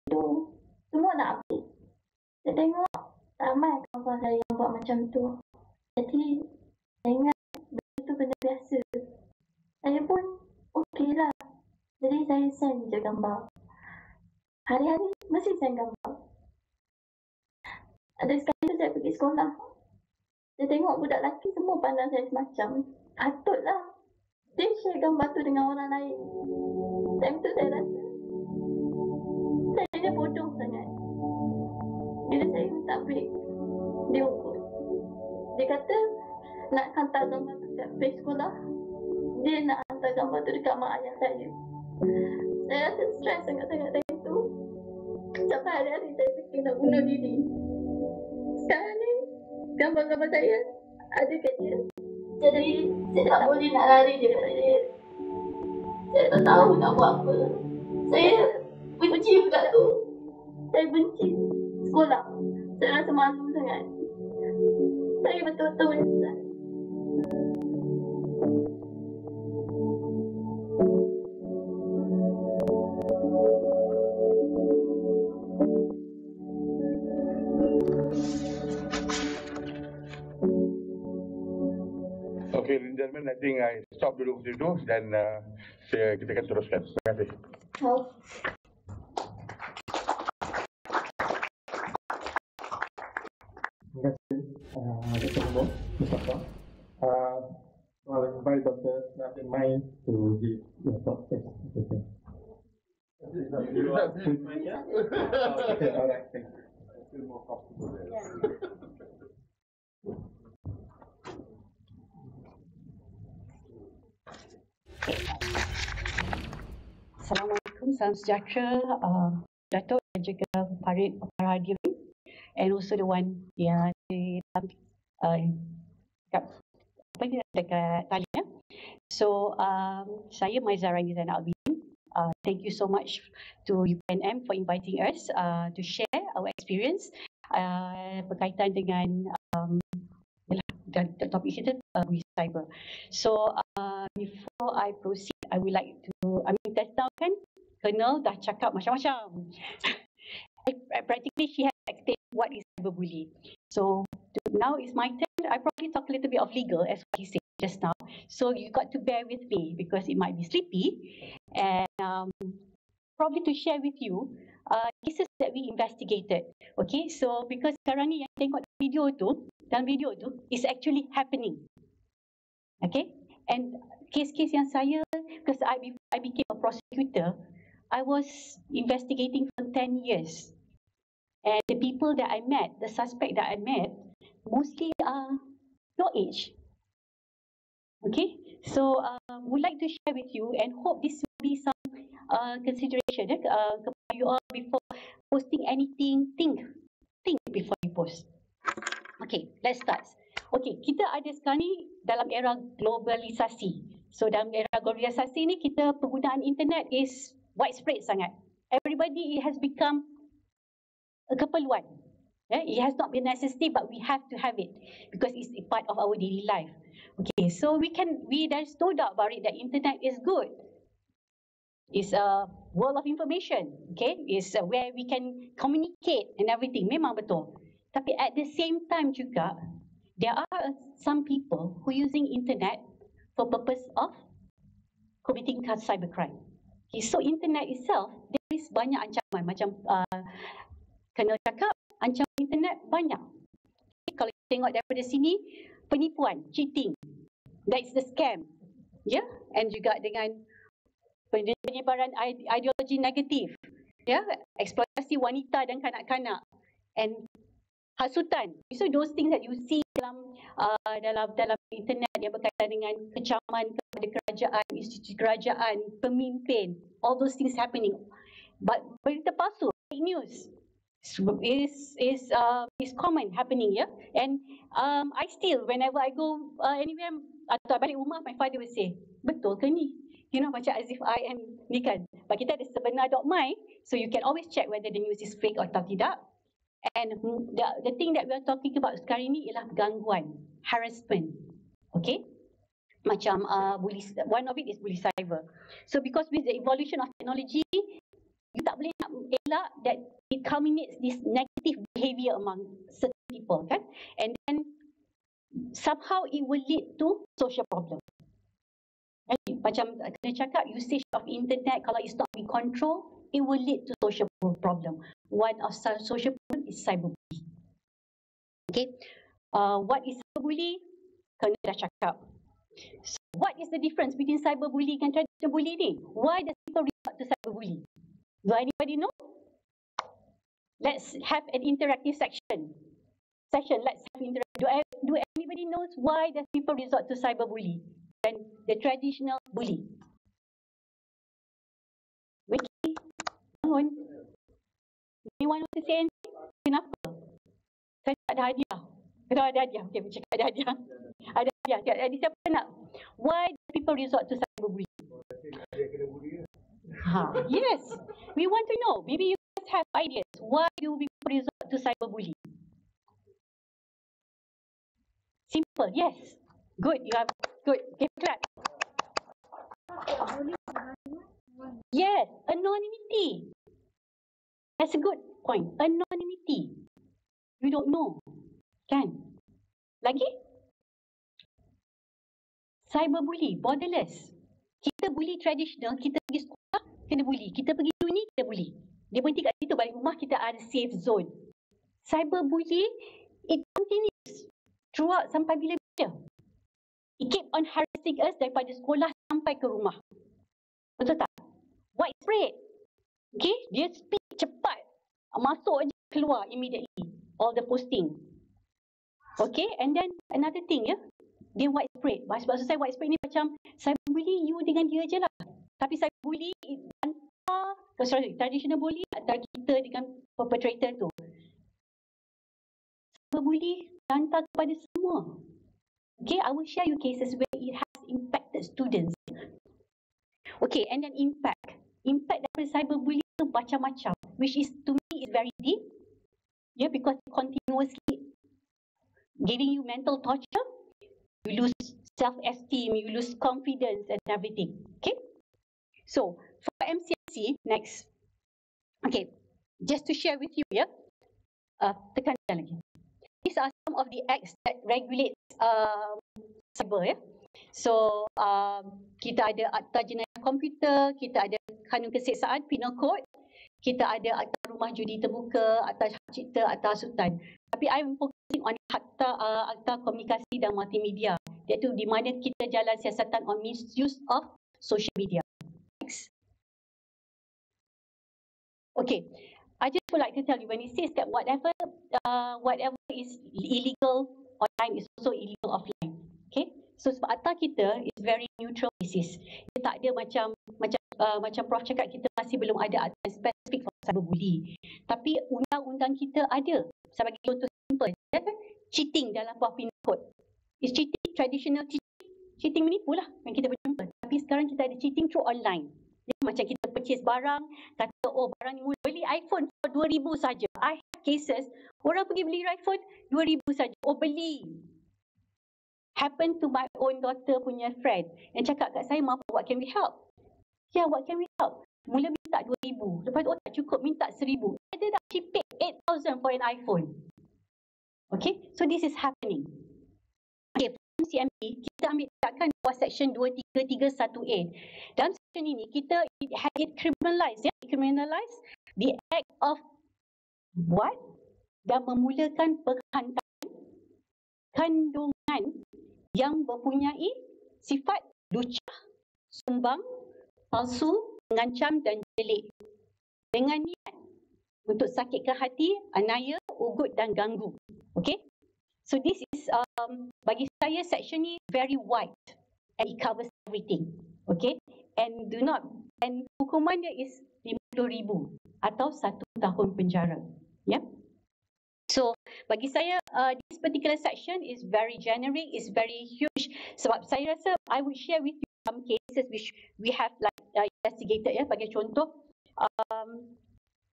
[SPEAKER 7] tidur, semua nak update. Saya tengok, ramai kawan-kawan saya yang buat macam tu. Jadi, saya ingat, itu benda biasa. Saya pun, okey lah. Jadi saya send je gambar. Hari-hari mesti send gambar. Ada sekali tu saya pergi sekolah. Saya tengok budak lelaki semua pandang saya semacam. Patutlah dia share gambar tu dengan orang lain. Time tu saya rasa saya ni bodoh sangat. Bila saya minta break, dia ukur. Dia kata nak hantar gambar tu kat page sekolah. Dia nak hantar gambar tu dekat mak ayah saya. Saya rasa stres sangat-sangat time tu. Sampai hari-hari saya fikir nak bunuh diri. Sekarang ni, gambar-gambar saya ada kat dia. Jadi, saya tak boleh nak lari daripada dia. Saya tak tahu nak buat apa. Saya benci budak tu. Saya benci sekolah. Saya rasa malu sangat. Saya betul-betul menyesal.
[SPEAKER 4] Okay, gentlemen, I think I stop dulu situ dan kita akan teruskan. Terima kasih.
[SPEAKER 2] Terima kasih, Dr. Ubah, Mustafa. I'll invite Dr. Nabil Main to give your talk. Okay, all right, thank you. I feel more comfortable there.
[SPEAKER 8] Assalamualaikum, salam sejahtera, Datuk dan juga para hadirin, and also the one yang di dekat talian. So saya Maizah Rani Zainal Abidin. Thank you so much to UPNM for inviting us to share our experience berkaitan dengan topik kita cyber. So before I proceed, I would like to, just now kan, Colonel dah cakap macam-macam. Practically, she has explained what is cyberbullying. So now it's my turn. I probably talk a little bit of legal as what he said just now. So you got to bear with me because it might be sleepy. And probably to share with you cases that we investigated. Okay, so because sekarang ni yang tengok dalam video tu is actually happening. Okay, and case-case yang saya, because before I became a prosecutor, I was investigating for 10 years. And the people that I met, the suspect that I met, mostly are your age. Okay, so would like to share with you and hope this will be some consideration kepada you all before posting anything. Think before you post. Okay, let's start. Okay, kita ada sekarang ni dalam era globalisasi. So dalam era globalisasi ni kita penggunaan internet is widespread sangat. Everybody, it has become a keperluan. It has not been necessity, but we have to have it because it's a part of our daily life. Okay, so there's no doubt about it that internet is good. It's a world of information. Okay, it's where we can communicate and everything. Memang betul. Tapi at the same time juga, there are some people who using internet for purpose of committing cybercrime. Okay, so internet itself, there is banyak ancaman. Macam kena cakap, ancaman internet banyak. Okay, kalau kita tengok daripada sini, penipuan, cheating, that's the scam. Yeah, and juga dengan penyebaran ideologi negatif, eksploitasi wanita dan kanak-kanak, and hasutan. So those things that you see dalam internet yang berkaitan dengan kecaman kepada kerajaan, institusi kerajaan, pemimpin, all those things happening. But berita palsu, fake news is common happening, and I still, whenever I go anywhere atau balik rumah, my father will say, betul ke ni? Macam as if I am ni kan. But kita ada sebenar.my, so you can always check whether the news is fake atau tidak. And the thing that we are talking about sekarang ni ialah gangguan, harassment. Okay? Macam one of it is bully cyber. So because with the evolution of technology, you tak boleh nak elak that it culminates this negative behavior among certain people, kan? And then somehow it will lead to social problem. Macam kena cakap, usage of internet kalau it's not be controlled, it will lead to social problem. One of social problem is cyberbullying. Okay, what is cyberbullying? Kena dah cakap. So what is the difference between cyberbullying and traditional bullying ni? Why does people resort to cyberbullying? Do anybody know? Let's have an interactive section. Let's have interactive. Do anybody knows why does people resort to cyberbullying and the traditional bully? Vicky, bangun. Anyone want to say anything? Kenapa? Saya tak ada hadiah. Kalau ada hadiah, okay, cakap ada hadiah. Ada hadiah. Jadi siapa nak? Why do people resort to cyberbullying? Yes, we want to know. Maybe you guys have ideas. Why do we resort to cyberbullying? Simple, yes. Good, you have good. Okay, clap. Yes, anonymity. That's a good point. Anonymity. You don't know, kan? Lagi? Cyberbully, borderless. Kita bully traditional, kita pergi sekolah, kena bully. Kita pergi uni, kita bully. Dia berhenti kat situ, balik rumah, kita ada safe zone. Cyberbully, it continues throughout sampai bila-bila. It keep on harassing us daripada sekolah sampai ke rumah. Betul tak? Widespread. Okay, dia speed cepat. Masuk aja, keluar immediately. All the posting. Okay, and then another thing, dia widespread. Maksud saya widespread ni macam cyberbully you dengan dia je lah. Tapi cyberbully traditional bully antara kita dengan perpetrator tu. Cyberbully hantar kepada semua. Okay, I will share you cases where it has impacted students. Okay, and then impact daripada cyberbully tu macam-macam, which is to me is very deep. Because continuously giving you mental torture, you lose self-esteem, you lose confidence and everything. Okay? So, for MCMC, next. Okay, just to share with you, ya. Tekankan lagi. These are some of the acts that regulate cyber, ya. So, kita ada Akta Jenayah Komputer, kita ada Kanun Keseksaan, Penal Code, kita ada Akta Rumah Judi Terbuka, Akta Hak Cipta, Akta Sultan. Tapi I'm focusing on Akta Komunikasi dan Multimedia, iaitu di mana kita jalan siasatan on misuse of social media. Next. Okay, I just would like to tell you, when it says that whatever is illegal online is also illegal offline. Okay, so sebab akta kita is very neutral basis. Dia tak ada macam Prof cakap, kita masih belum ada akta spesifik for cyberbully. Tapi undang-undang kita ada. Sebagai contoh simple, ya kan? Cheating dalam bawah penal code. Is cheating traditional cheating? Cheating menipu lah yang kita berjumpa. Tapi sekarang kita ada cheating through online. Ya, macam kita purchase barang, kata barang ni beli iPhone for 2,000 saja. I have cases, orang pergi beli iPhone 2,000 saja. Beli. Happen to my own daughter punya friend yang cakap kat saya, "Mak, what can we help?" "Yeah, what can we help?" Mula minta 2,000. Lepas tu tak cukup, minta 1,000. Ada dah, she paid 8,000 for an iPhone. Okay, so this is happening. Okay, CMP, kita ambil tindakan bawah section 23331A. Dalam section ini, kita criminalize the act of buat dan memulakan perhantaran kandungan yang mempunyai sifat lucah, sumbang, palsu, mengancam dan jelik dengan niat untuk sakitkan hati, aniaya, ugut dan ganggu. Okay? So this is bagi saya section ni very wide and it covers everything. Okay, and hukuman dia is 50,000 atau 1 tahun penjara. Yeah. So bagi saya this particular section is very generic, is very huge. Sebab saya rasa I would share with you some cases which we have like investigated, ya. Bagi contoh,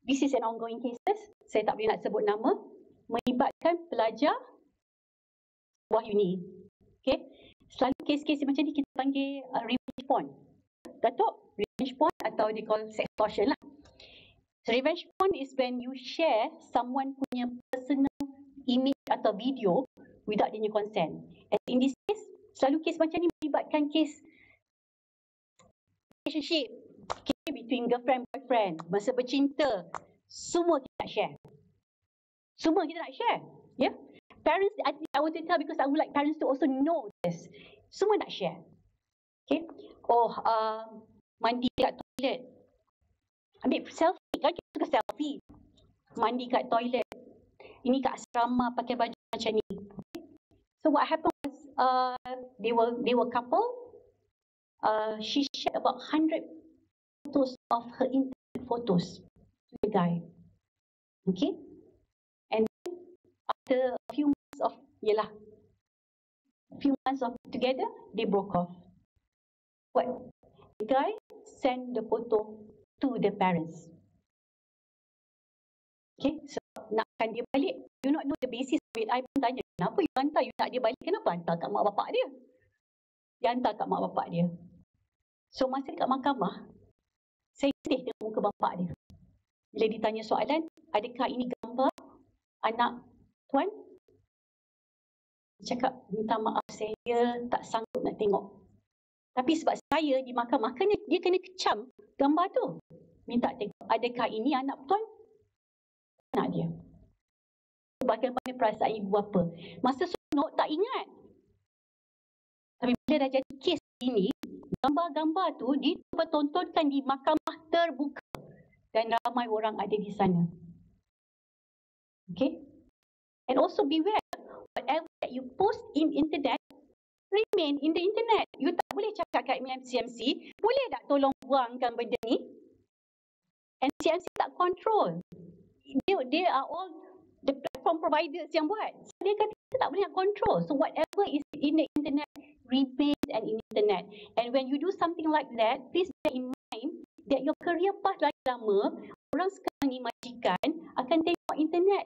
[SPEAKER 8] this is an ongoing cases. Saya tak boleh nak sebut nama, melibatkan pelajar sebuah uni. Okay, selalu kes-kes macam ni kita panggil revenge porn. Datuk, revenge porn atau they call sextortion lah. So, revenge porn is when you share someone punya personal image atau video without their consent. And in this case, selalu kes macam ni melibatkan kes relationship, okay, between girlfriend boyfriend, masa bercinta, semua kita nak share. Semua kita nak share, ya. Yeah? Parents, I want to tell because I would like parents to also know this. Semua nak share. Okay. Mandi kat toilet. Ambil selfie, kan kita suka selfie. Mandi kat toilet. Ini kat asrama pakai baju macam ni. Okay. So what happened was they were couple. She shared about 100 photos of her intimate photos to the guy. Okay. And then after a few months of together, they broke off. What? The guy sent the photo to the parents. Okay, so nakkan dia balik. You not know the basis of it. I pun tanya, kenapa you hantar? You nak dia balik, kenapa hantar kat mak bapak dia? Dia hantar kat mak bapak dia. So masa dekat mahkamah, saya sedih tengok muka bapak dia. Bila ditanya soalan, adakah ini gambar anak tuan? Dia cakap, minta maaf saya tak sanggup nak tengok. Tapi sebab saya di mahkamah, dia kena kecam gambar tu. Minta tengok, adakah ini anak tuan? Anak dia. Bagaimana perasaan ibu bapa? Masa seronok tak ingat. Tapi bila dah jadi kes ini, gambar-gambar tu dipertontonkan di mahkamah terbuka. Dan ramai orang ada di sana. Okay? And also beware, whatever that you post in internet, remain in the internet. You tak boleh cakap kat MCMC, boleh tak tolong buangkan benda ni? MCMC tak control. They are all the platform providers yang buat. So, dia kata kita tak boleh nak control. So whatever is in the internet remains in the internet. And when you do something like that, please bear in mind that your career path lagi lama, orang sekarang ni majikan akan tengok internet.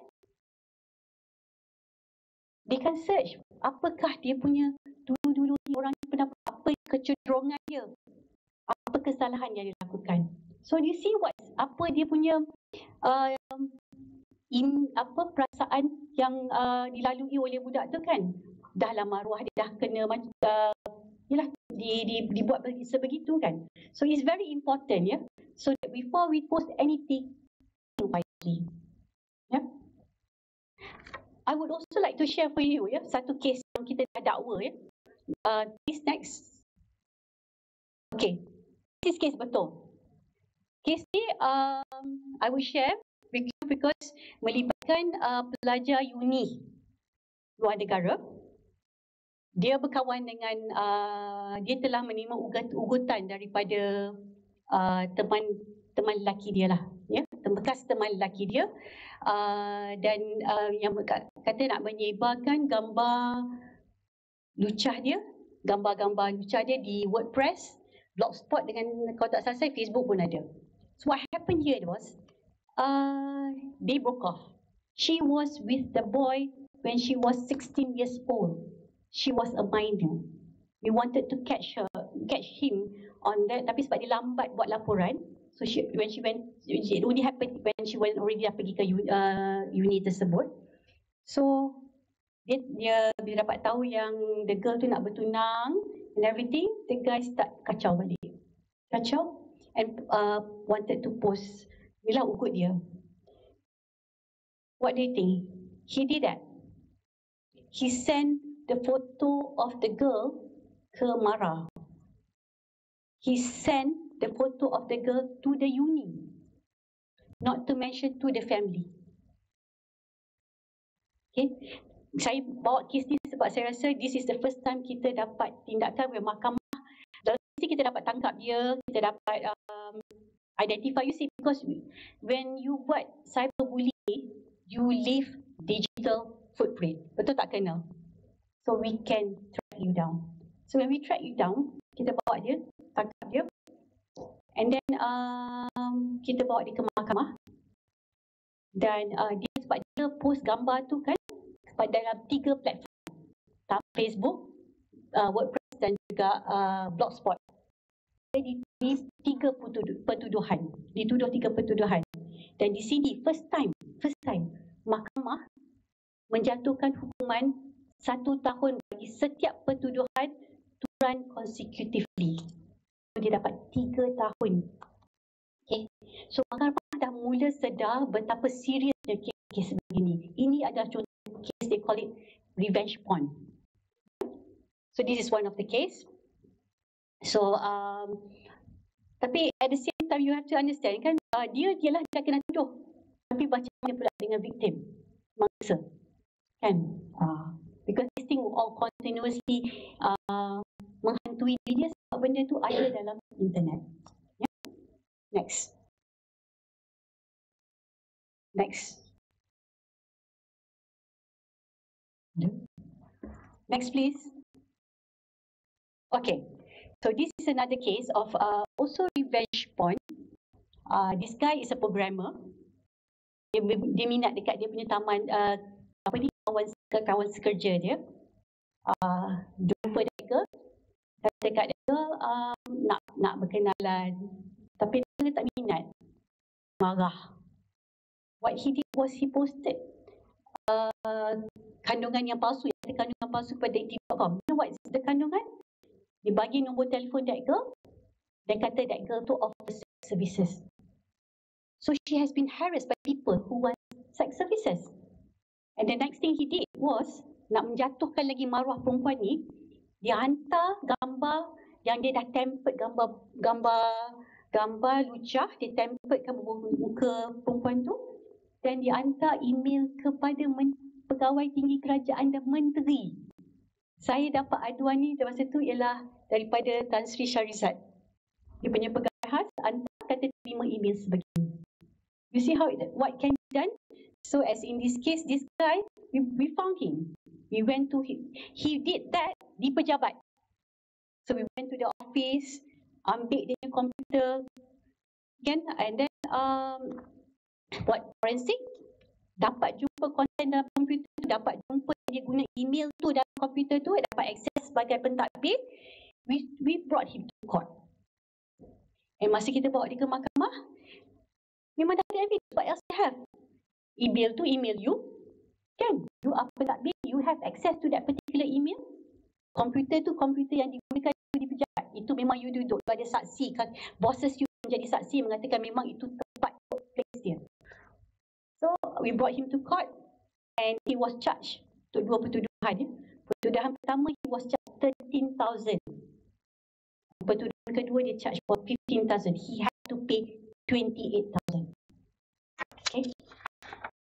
[SPEAKER 8] They can search apakah dia punya dulu-dulu ni orang apa kecenderungan dia, apa kesalahan yang dia lakukan. So you see apa dia punya perasaan yang dilalui oleh budak tu kan. Dah lah maruah dia dah kena yalah, dibuat sebegitu kan. So it's very important, ya. So that before we post anything, think wisely. Yeah. I would also like to share for you, ya, satu kes yang kita dah dakwa, ya. This next. Okay, this case betul. Kes ni I will share with you because melibatkan pelajar uni luar negara. Dia berkawan dengan dia telah menerima ugutan daripada teman lelaki dia lah, ya, bekas teman lelaki dia, dan yang kata nak menyebarkan gambar lucah dia, gambar-gambar lucah dia di WordPress, Blogspot, dengan kalau tak salah saya Facebook pun ada. So what happened here was they broke off. She was with the boy when she was 16 years old. She was a minor. We wanted to catch him on that, tapi sebab dia lambat buat laporan, so when she went, it only happened when she went already dah pergi ke uni tersebut. So dia bila dapat tahu yang the girl tu nak bertunang and everything, the guy start kacau balik. Kacau and wanted to post. Bila ugut dia. What do you think? He did that. He sent the photo of the girl ke Mara. He sent the photo of the girl to the uni. Not to mention to the family. Okay. Saya bawa kes ni sebab saya rasa this is the first time kita dapat tindakan oleh mahkamah. Dalam mesti kita dapat tangkap dia, kita dapat identify. You see, because when you buat cyberbullying, you leave digital footprint. Betul tak kena? So we can track you down. So when we track you down, kita bawa dia, tangkap dia, and then kita bawa dia ke mahkamah. Dan dia sebab dia post gambar tu kan pada dalam 3 platform, Facebook, WordPress dan juga Blogspot. Dia dituduh 3 pertuduhan. Dan di sini first time mahkamah menjatuhkan hukuman 1 tahun bagi setiap pertuduhan to run consecutively. Dia dapat 3 tahun. Okay. So mahkamah dah mula sedar betapa seriusnya kes begini. Ini adalah contoh kes, they call it revenge porn. So this is one of the case. So tapi at the same time you have to understand kan, dia kena tuduh. Tapi macam mana pula dengan victim, mangsa kan? Because this thing all continuously menghantui dia sebab benda tu ada dalam internet. Yeah? Next. Next please. Okay, so this is another case of also revenge porn. This guy is a programmer. Dia minat dekat dia punya taman, kawan sekerja dia. Jumpa dia, kata dekat dia nak berkenalan, tapi dia tak minat, marah. What he did was he posted kandungan yang palsu, kepada it.com. You know what is the kandungan? Dia bagi nombor telefon that girl dan kata that girl to offer sex services. So she has been harassed by people who want sex services. And the next thing he did was nak menjatuhkan lagi maruah perempuan ni. Dia hantar gambar yang dia dah template, gambar lucah, dia template muka perempuan tu, dan dia hantar email kepada pegawai tinggi kerajaan dan menteri. Saya dapat aduan ni masa tu ialah daripada Tan Sri Syarizat. Dia punya pegawai khas hantar kata terima email sebegini. You see what can be done? So as in this case, this guy, we found him. We went to him. He did that di pejabat. So we went to the office, ambil dia punya komputer, kan? And then buat forensik, dapat jumpa konten dalam komputer tu, dapat jumpa dia guna email tu dalam komputer tu, dapat akses sebagai pentadbir. we brought him to court. And masa kita bawa dia ke mahkamah, memang dah ada evidence. What else you have? Email tu email you, kan? You apa tak boleh, you have access to that particular email. Komputer tu komputer yang digunakan di pejabat. Itu memang you duduk, you ada saksi kan? Bosses you menjadi saksi mengatakan memang itu tempat place dia. So we brought him to court and he was charged untuk dua pertuduhan. Pertuduhan pertama he was charged 13,000. Pertuduhan kedua dia charged for 15,000. He had to pay 28,000. Okay.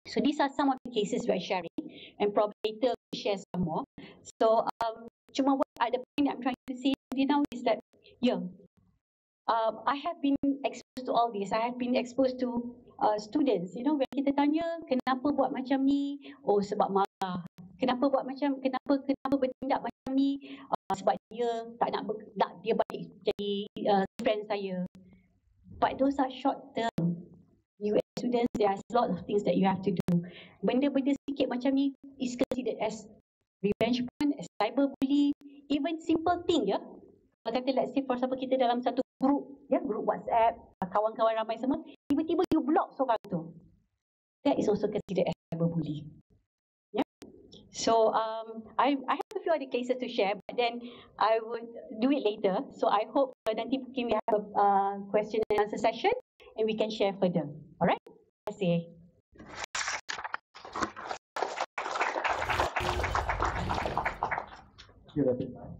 [SPEAKER 8] So these are some of the cases we are sharing, and probably later we'll share some more. So cuma what the point I'm trying to say now is that I have been exposed to all this. I have been exposed to students. You know, when kita tanya kenapa buat macam ni, oh sebab marah. Kenapa buat macam, kenapa bertindak macam ni? Sebab dia tak nak dia balik jadi friend saya. But those are short term. You as students, there are a lot of things that you have to do. Benda-benda sedikit macam ni is considered as revenge porn, as cyberbully, even simple thing ya. Kalau kata let's say for example kita dalam satu group, ya, group WhatsApp, kawan-kawan ramai semua, tiba-tiba you block seorang tu. That is also considered as cyberbully. Yeah. So I have a few other cases to share, but then I would do it later. So I hope nanti mungkin we have a question and answer session and we can share further. Alright? Terima kasih.
[SPEAKER 3] You have it now.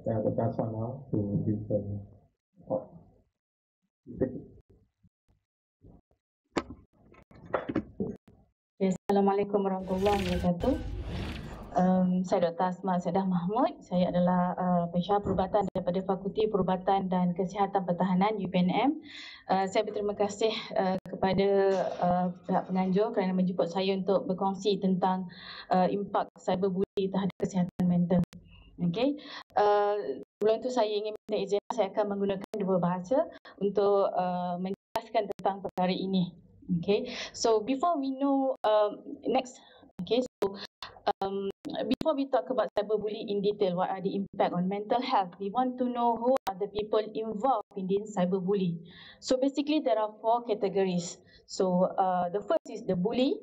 [SPEAKER 3] The best one now to give the report.
[SPEAKER 9] Assalamualaikum warahmatullahi wabarakatuh. Saya Dr. Asma Sedah Mahmud. Saya adalah pensyarah perubatan daripada Fakulti Perubatan dan Kesihatan Pertahanan UPNM. Saya berterima kasih kepada pihak penganjur kerana menjemput saya untuk berkongsi tentang impak cyberbully terhadap kesihatan mental. Okay. Sebelum itu saya ingin minta izin, saya akan menggunakan dua bahasa untuk menjelaskan tentang perkara ini. Okay, so before we know before we talk about cyberbullying in detail, what are the impact on mental health, we want to know who are the people involved in this cyberbullying. So basically there are four categories. So the first is the bully,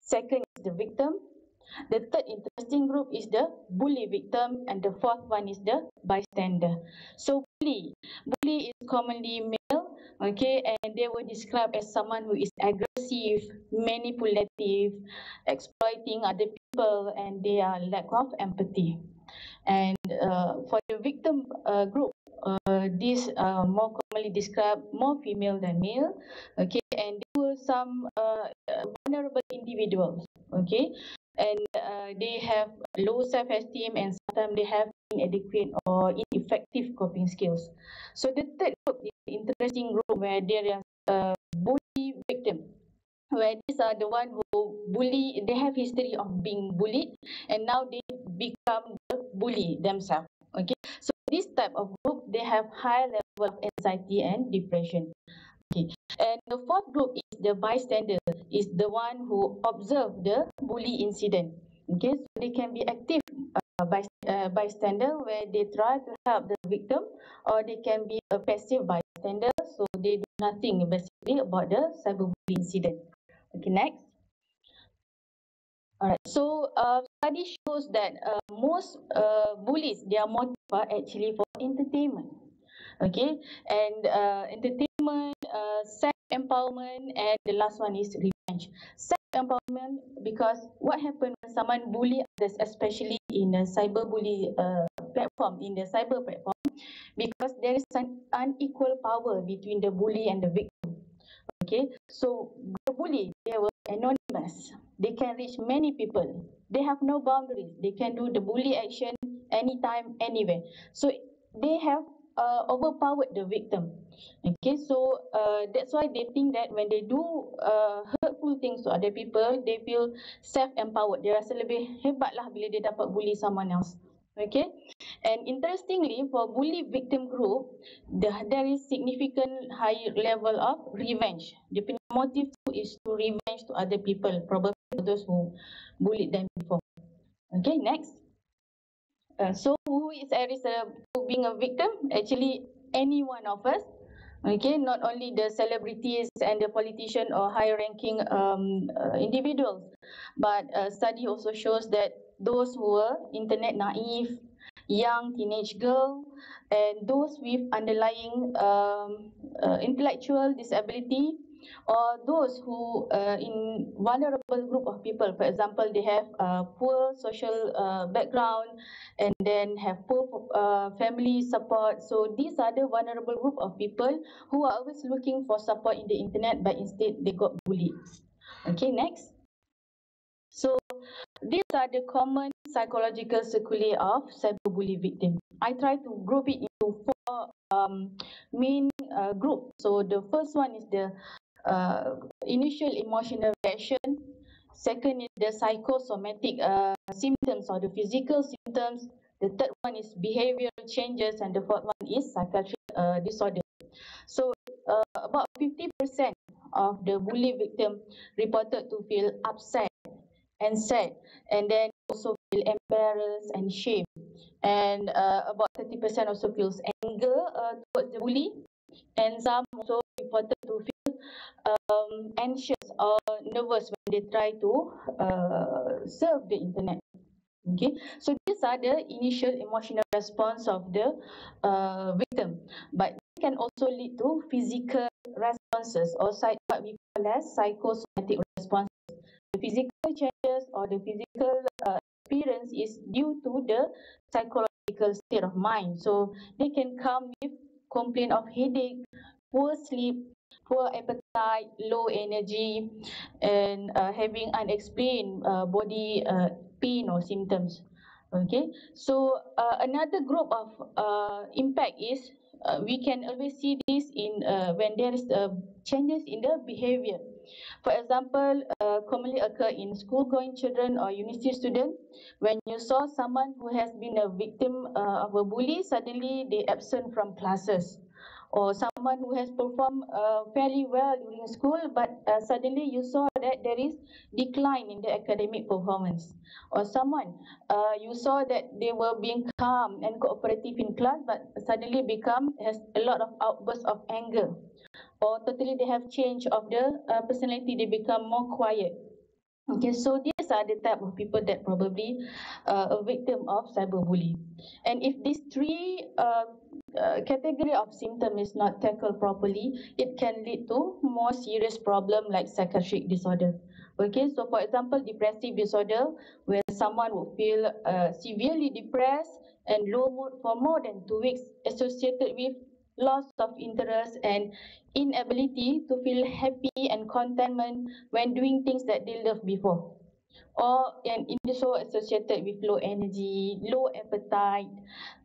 [SPEAKER 9] second is the victim, the third interesting group is the bully victim, and the fourth one is the bystander. So bully is commonly male, okay, and they were described as someone who is aggressive, manipulative, exploiting other people, and they are lack of empathy. And for the victim group, these more commonly described more female than male, okay, and there were some vulnerable individuals, okay, and they have low self-esteem and sometimes they have inadequate or ineffective coping skills. So the third group is the interesting group where there are bully victim, where these are the one who bully, they have history of being bullied and now they become the bully themselves. Okay, so this type of group, they have high level of anxiety and depression. Okay, and the fourth group is the bystander, is the one who observe the bully incident. Okay, so they can be active bystander where they try to help the victim, or they can be a passive bystander, so they do nothing basically about the cyberbullying incident. Okay, next. Alright, so study shows that most bullies, their motive are actually for entertainment. Okay, and entertainment, self-empowerment, and the last one is revenge. Self-empowerment, because what happens when someone bully others, especially in a cyberbully platform, in the cyber platform, because there is an unequal power between the bully and the victim. Okay, so the bully, they were anonymous. They can reach many people. They have no boundaries. They can do the bully action anytime, anywhere. So they have overpowered the victim. Okay, so that's why they think that when they do hurtful things to other people, they feel self-empowered. Dia rasa lebih hebat lah bila dia dapat bully someone else. Okay, and interestingly, for bully victim group, there is significant high level of revenge. The motive is to revenge to other people, probably those who bullied them before. Okay, next. So who is being a victim? Actually, any one of us. Okay, not only the celebrities and the politician or high-ranking individuals, but study also shows that those who are internet naive, young teenage girl, and those with underlying intellectual disability, or those who in vulnerable group of people. For example, they have poor social background and then have poor family support. So these are the vulnerable group of people who are always looking for support in the internet, but instead they got bullied. Okay, next. So these are the common psychological sequelae of cyberbully victim. I try to group it into four main groups. So the first one is the initial emotional reaction. Second is the psychosomatic symptoms or the physical symptoms. The third one is behavioral changes, and the fourth one is psychiatric disorder. So about 50% of the bully victim reported to feel upset and sad, and then also feel embarrassed and shame. And about 30% also feels anger towards the bully, and some also reported to feel anxious or nervous when they try to surf the internet. Okay, so these are the initial emotional response of the victim, but it can also lead to physical responses, or what we call as psychosomatic responses. The physical changes or the physical experience is due to the psychological state of mind. So they can come with complaint of headache, poor sleep, poor appetite, low energy, and having unexplained body pain or symptoms. Okay, so another group of impact is we can always see this in when there is changes in the behavior. For example, commonly occur in school-going children or university students. When you saw someone who has been a victim of a bully, suddenly they absent from classes. Or someone who has performed fairly well during school, but suddenly you saw that there is decline in the academic performance. Or someone you saw that they were being calm and cooperative in class, but suddenly has a lot of outbursts of anger. Or totally they have change of the personality, they become more quiet. Okay, so these are the type of people that probably a victim of cyberbullying. And if these three category of symptom is not tackled properly, it can lead to more serious problem like psychiatric disorder. Okay, so for example, depressive disorder, where someone would feel severely depressed and low mood for more than 2 weeks, associated with loss of interest and inability to feel happy and contentment when doing things that they loved before. Or and also associated with low energy, low appetite,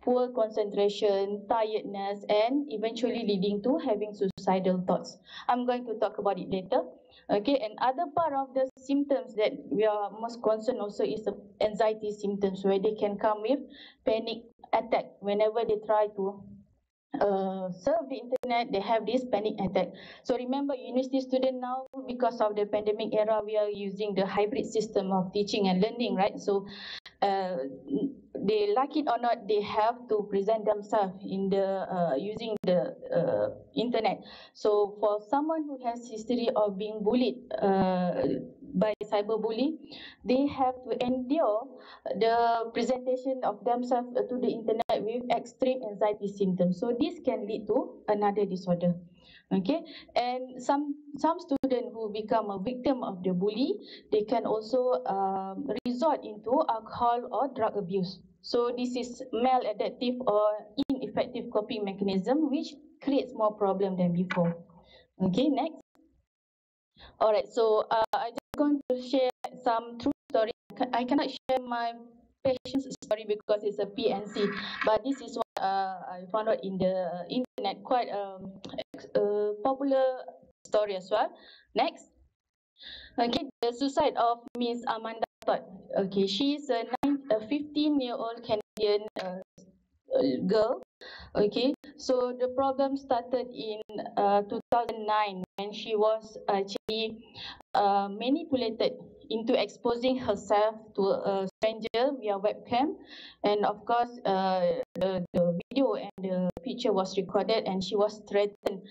[SPEAKER 9] poor concentration, tiredness, and eventually leading to having suicidal thoughts. I'm going to talk about it later. Okay, and other part of the symptoms that we are most concerned also is the anxiety symptoms, where they can come with panic attack whenever they try to surf the internet. They have this panic attack. So remember, university student now, because of the pandemic era, we are using the hybrid system of teaching and learning, right? So they like it or not, they have to present themselves in the using the internet. So for someone who has history of being bullied by cyberbully, they have to endure the presentation of themselves to the internet with extreme anxiety symptoms. So this can lead to another disorder. Okay, and some students who become a victim of the bully, they can also resort into alcohol or drug abuse. So this is maladaptive or ineffective coping mechanism, which creates more problem than before. Okay, next. Alright, so I'm just going to share some true story. I cannot share my patient's story because it's a PNC, but this is what I found out in the internet, quite a popular story as well. Next. Okay, the suicide of Miss Amanda Todd. Okay, she's a 15-year-old Canadian girl. Okay, so the problem started in 2009 when she was actually manipulated into exposing herself to a stranger via webcam, and of course the video and the picture was recorded, and she was threatened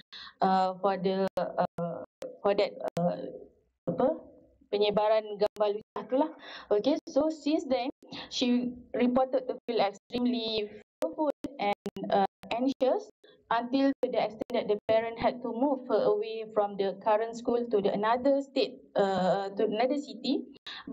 [SPEAKER 9] for that apa penyebaran gambar lucah itulah. Okay, so since then she reported to feel extremely fearful and anxious, until to the extent that the parent had to move her away from the current school to another state, to another city.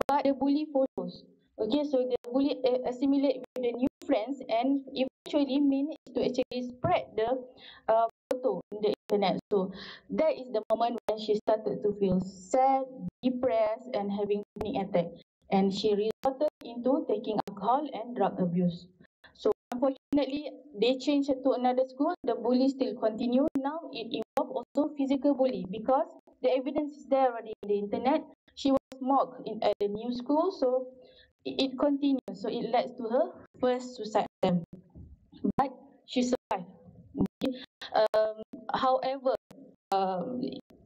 [SPEAKER 9] But the bully follows. Okay, so the bully assimilate with the new friends and eventually managed to actually spread the photo in the internet. So that is the moment when she started to feel sad, depressed, and having panic attack. And she resorted into taking alcohol and drug abuse. So unfortunately, they changed her to another school. The bully still continue. Now it involves also physical bully because the evidence is there already in the internet. She was mocked at the new school, so it continues. So it led to her first suicide attempt, but she survived. Okay. However,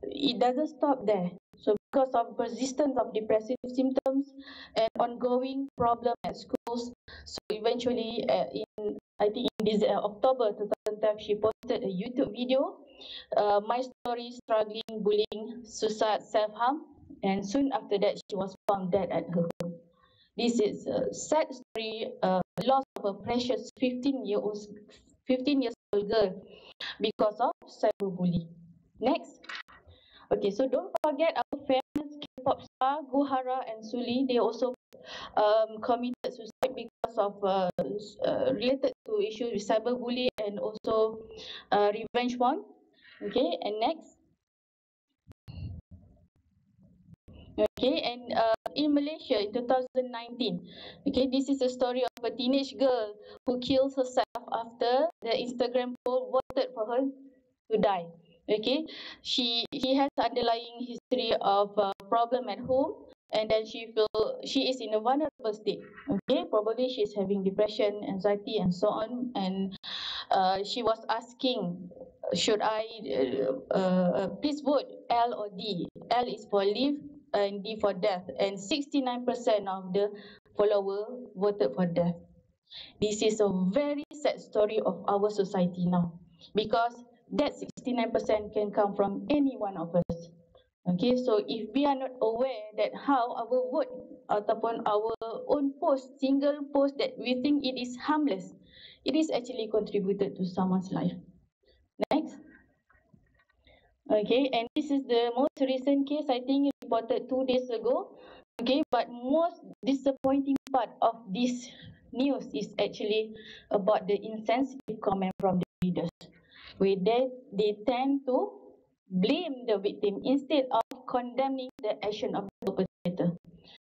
[SPEAKER 9] it doesn't stop there. So because of persistence of depressive symptoms and ongoing problem at schools, so eventually I think in October 2012, she posted a YouTube video, My Story, Struggling, Bullying, Suicide, Self-Harm, and soon after that she was found dead at her home. This is a sad story, loss of a precious 15 years old girl because of cyberbullying. Next. Okay, so don't forget our famous K-pop star Gohara and Suli. They also committed suicide because of related to issues with cyberbullying and also revenge porn. Okay, and next. Okay, and in Malaysia in 2019, okay, this is a story of a teenage girl who kills herself after the Instagram poll voted for her to die. Okay, she has underlying history of problem at home, and then she is in a vulnerable state. Okay, probably she is having depression, anxiety, and so on. And she was asking, should I please vote L or D? L is for live and D for death. And 69% of the follower voted for death. This is a very sad story of our society now, because that 69% can come from any one of us. Okay, so if we are not aware that how our vote ataupun our own post, single post that we think it is harmless, it is actually contributed to someone's life. Next. Okay, and this is the most recent case, I think reported 2 days ago. Okay, but most disappointing part of this news is actually about the insensitive comment from the leaders, where they tend to blame the victim instead of condemning the action of the perpetrator.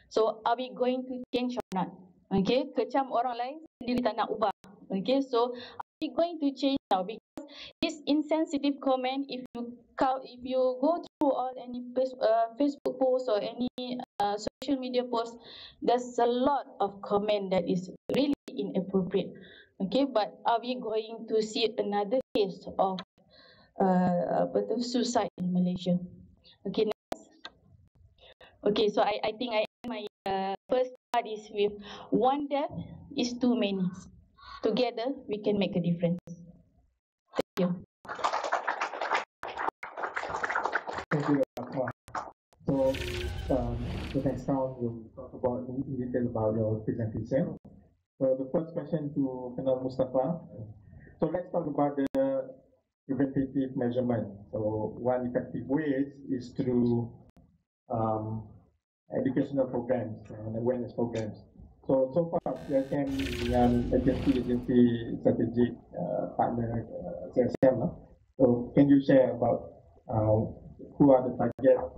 [SPEAKER 9] So are we going to change or not? Okay, kecam orang lain sendiri tak nak ubah. Okay, so are we going to change now? Because this insensitive comment, if you go through all any Facebook posts or any social media posts, there's a lot of comment that is really inappropriate. Okay, but are we going to see another case of suicide in Malaysia? Okay, next. Okay, so I think I end my first part is with one death is too many. Together we can make a difference. Thank you.
[SPEAKER 3] Thank you, Akmal. So, the next round we'll talk about in detail about your presentation. So, the first question to Colonel Mustafa. So, let's talk about the preventative measurement. So, one effective way is through educational programs and awareness programs. So far, Kecam dengan agensi strategik partner CSM. So, can you share about who are the targets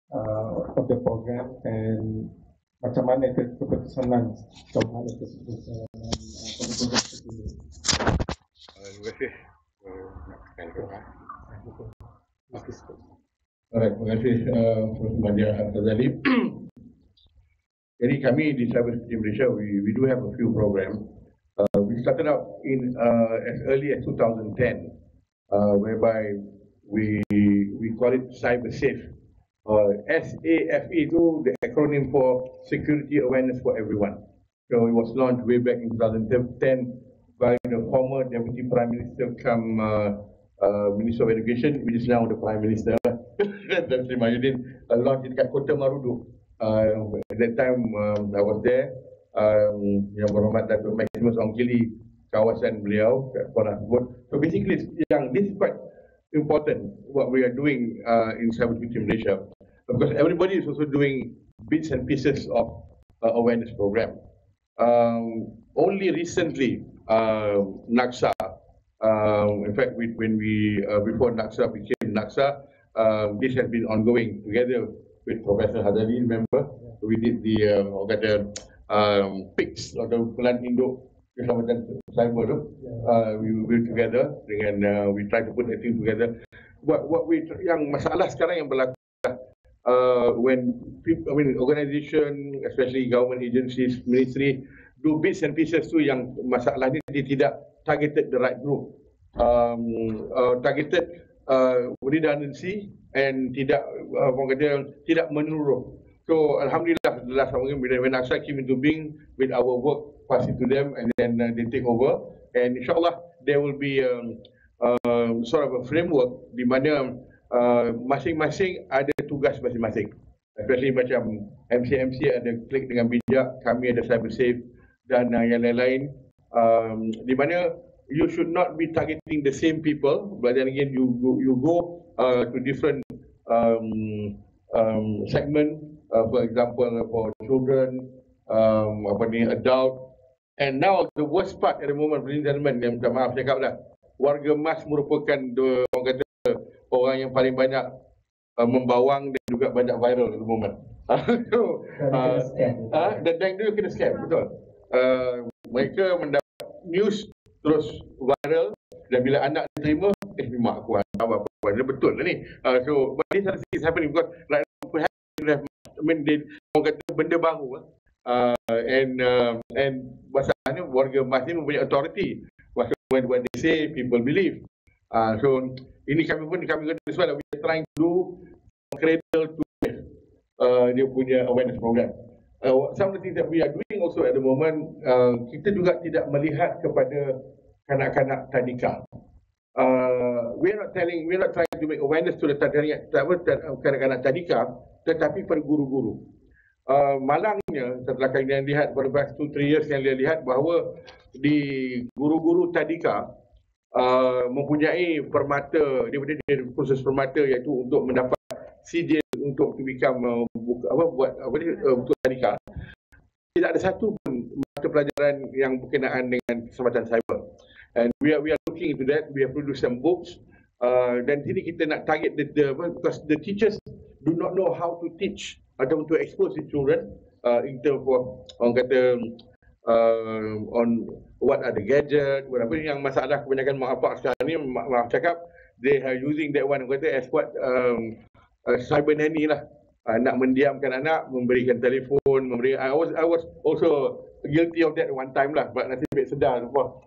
[SPEAKER 3] of the program and macam mana keputusan program tersebut?
[SPEAKER 4] Terima kasih. Alright, terima kasih Prof. Madia Al-Tazali. Jadi kami di Cyber Security Malaysia, we do have a few programs. We started out in as early as 2010, whereby we call it Cyber Safe. SAFE itu the acronym for Security Awareness for Everyone. So it was launched way back in 2010 by the former Deputy Prime Minister come Minister of Education, which is now the Prime Minister. Dan Sri Mahyudin launched dekat Kota Marudu. At that time I was there. Yang berhormat Datuk Maximus Ongkili, kawasan beliau kat Kuala Lumpur. So basically, this is quite important what we are doing in cybersecurity Malaysia, because everybody is also doing bits and pieces of awareness program. Only recently, NAKSA, in fact, when we before NAKSA became NAKSA, this has been ongoing together with Professor Hazali. Remember, we did the PICS atau Pelan Induk Keselamatan Cyber tu. We were together dengan we try to put that thing together. What we yang masalah sekarang yang berlaku when people, organisation, especially government agencies, ministry do bits and pieces tu, yang masalah ni dia tidak targeted the right group, targeted redundancy and tidak tidak menyeluruh. So alhamdulillah, the last time when AXA came into being with our work, pass it to them, and then they take over, and insyaAllah there will be sort of a framework di mana masing-masing ada tugas masing-masing. Especially macam MC ada klik dengan bijak, kami ada cyber safe dan yang lain-lain, di mana you should not be targeting the same people, but then again you go to different segment, for example for children, adult, and now the worst part at the moment, ladies and gentlemen, yang minta maaf cakap dah, warga emas merupakan orang yang paling banyak membawang dan juga banyak viral at the moment. So, dan dia kena scam, betul. Mereka mendapat news terus viral, dan bila anak terima, mak aku apa betul lah ni. So but this is happening because right now perhaps orang kata benda baru, and masalahnya warga emas ni mempunyai authority. When they say, people believe. So ini kami kena sebab we are trying to do cradle to dia punya awareness program. Some of the things that we are doing also at the moment, kita juga tidak melihat kepada kanak-kanak tadika. We're not trying to make awareness to the kanak-kanak tadika, tetapi pada guru-guru. Malangnya setelah kalian lihat pada past 2-3 years yang dia lihat bahawa di guru-guru tadika mempunyai permata, dia proses permata iaitu untuk mendapat sijil untuk become untuk tadika. Tidak ada satu pun mata pelajaran yang berkenaan dengan keselamatan cyber. And we are looking into that. We have produced some books. Dan sini kita nak target because the teachers do not know how to teach atau to expose the children in terms of orang kata on what are the gadget, whatever. Yang masalah kebanyakan mak bapak sekarang ni, maaf cakap, they are using that one kata as what cyber nanny lah. Nak mendiamkan anak, memberikan telefon, I was also guilty of that one time lah, but nanti baik sedar lupa.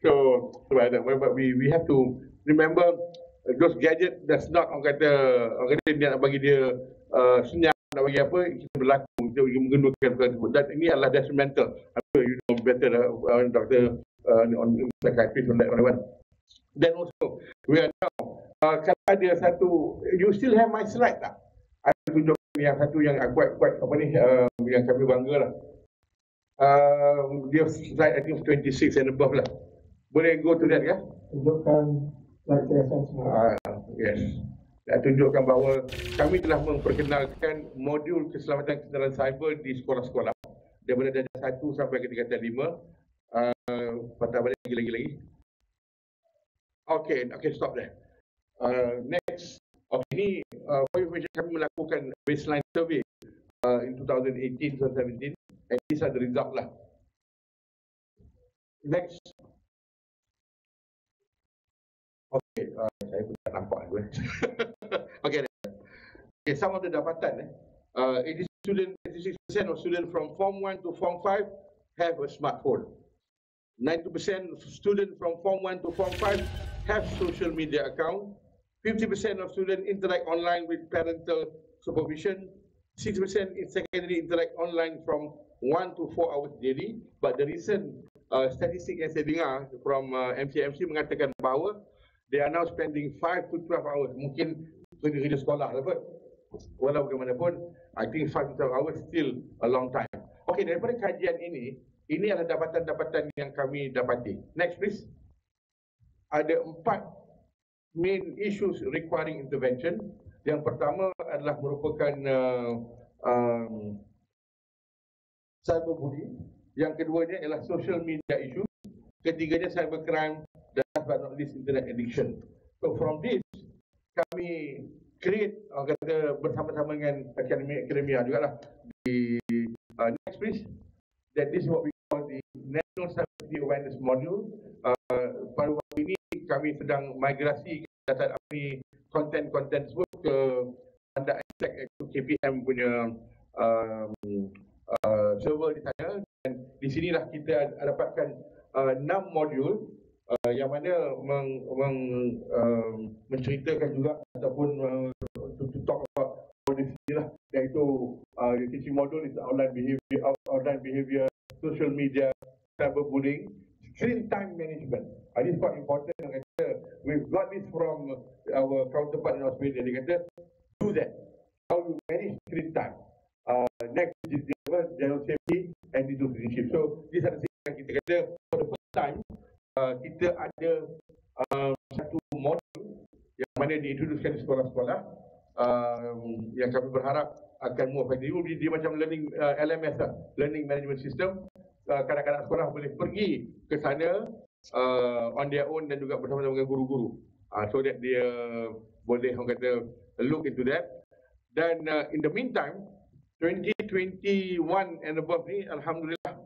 [SPEAKER 4] So but we have to remember those gadget does not orang kata dia nak bagi dia senyap, nak bagi apa, kita berlaku, kita menggunakan tersebut. Dan ini adalah detrimental. I'm sure you know better, Dr. On psychiatrist on that one. Then also we are now kalau ada satu, you still have my slide tak? Ada tunjukkan yang satu yang quite apa ni, yang kami bangga lah. Dia slide I think 26 and above lah. Boleh go to that kan?
[SPEAKER 3] Tunjukkan slide semua.
[SPEAKER 4] Yes. Dan tunjukkan bahawa kami telah memperkenalkan modul keselamatan kesedaran cyber di sekolah-sekolah daripada darjah 1 sampai ke tingkatan 5. Patah balik lagi. Okay, stop there. Next. Okay, ini kami melakukan baseline survey in 2018-2017, and these are the result lah. Next. Okay, saya pun tak nampak tu. Okay, some of the dapatan. 86% of students from Form 1 to Form 5 have a smartphone. 90% students from Form 1 to Form 5 have social media account. 50% of students interact online with parental supervision. 6% in secondary interact online from 1 to 4 hours daily. But the recent statistic yang saya dengar from MCMC mengatakan bahawa they are now spending 5 to 12 hours. Mungkin kerja sekolah lah kot. Walau bagaimanapun, I think 5 to 12 hours still a long time. Okey, daripada kajian ini adalah dapatan-dapatan yang kami dapati. Next please. Ada 4 main issues requiring intervention. Yang pertama adalah merupakan cyberbullying. Yang keduanya ialah social media issue. Ketiganya cybercrime dan last but not least internet addiction. So from this kami create kata bersama-sama dengan akademia jugalah di next please, that this is what we call the National Cybersecurity Awareness Module. Pada waktu ini kami sedang migrasi data kami konten-konten tersebut ke anda access KPM punya server di sana, dan di sinilah kita dapatkan 6 modul yang mana menceritakan juga ataupun to talk about this lah, iaitu the teaching module is online behavior, social media, cyberbullying, screen time management. This is quite important. We've got this from our counterpart in Australia. Dia kata do that. How you manage screen time. Next is general safety and digital citizenship. So these are the things yang kita kata for the first time kita ada satu modul yang mana diintroducekan di sekolah-sekolah yang kami berharap akan mengefektif. Dia macam learning LMS lah, learning management system. Kanak-kanak sekolah boleh pergi ke sana on their own dan juga bersama-sama dengan guru-guru, so that dia boleh orang kata look into that. Dan in the meantime 2021 and above ni alhamdulillah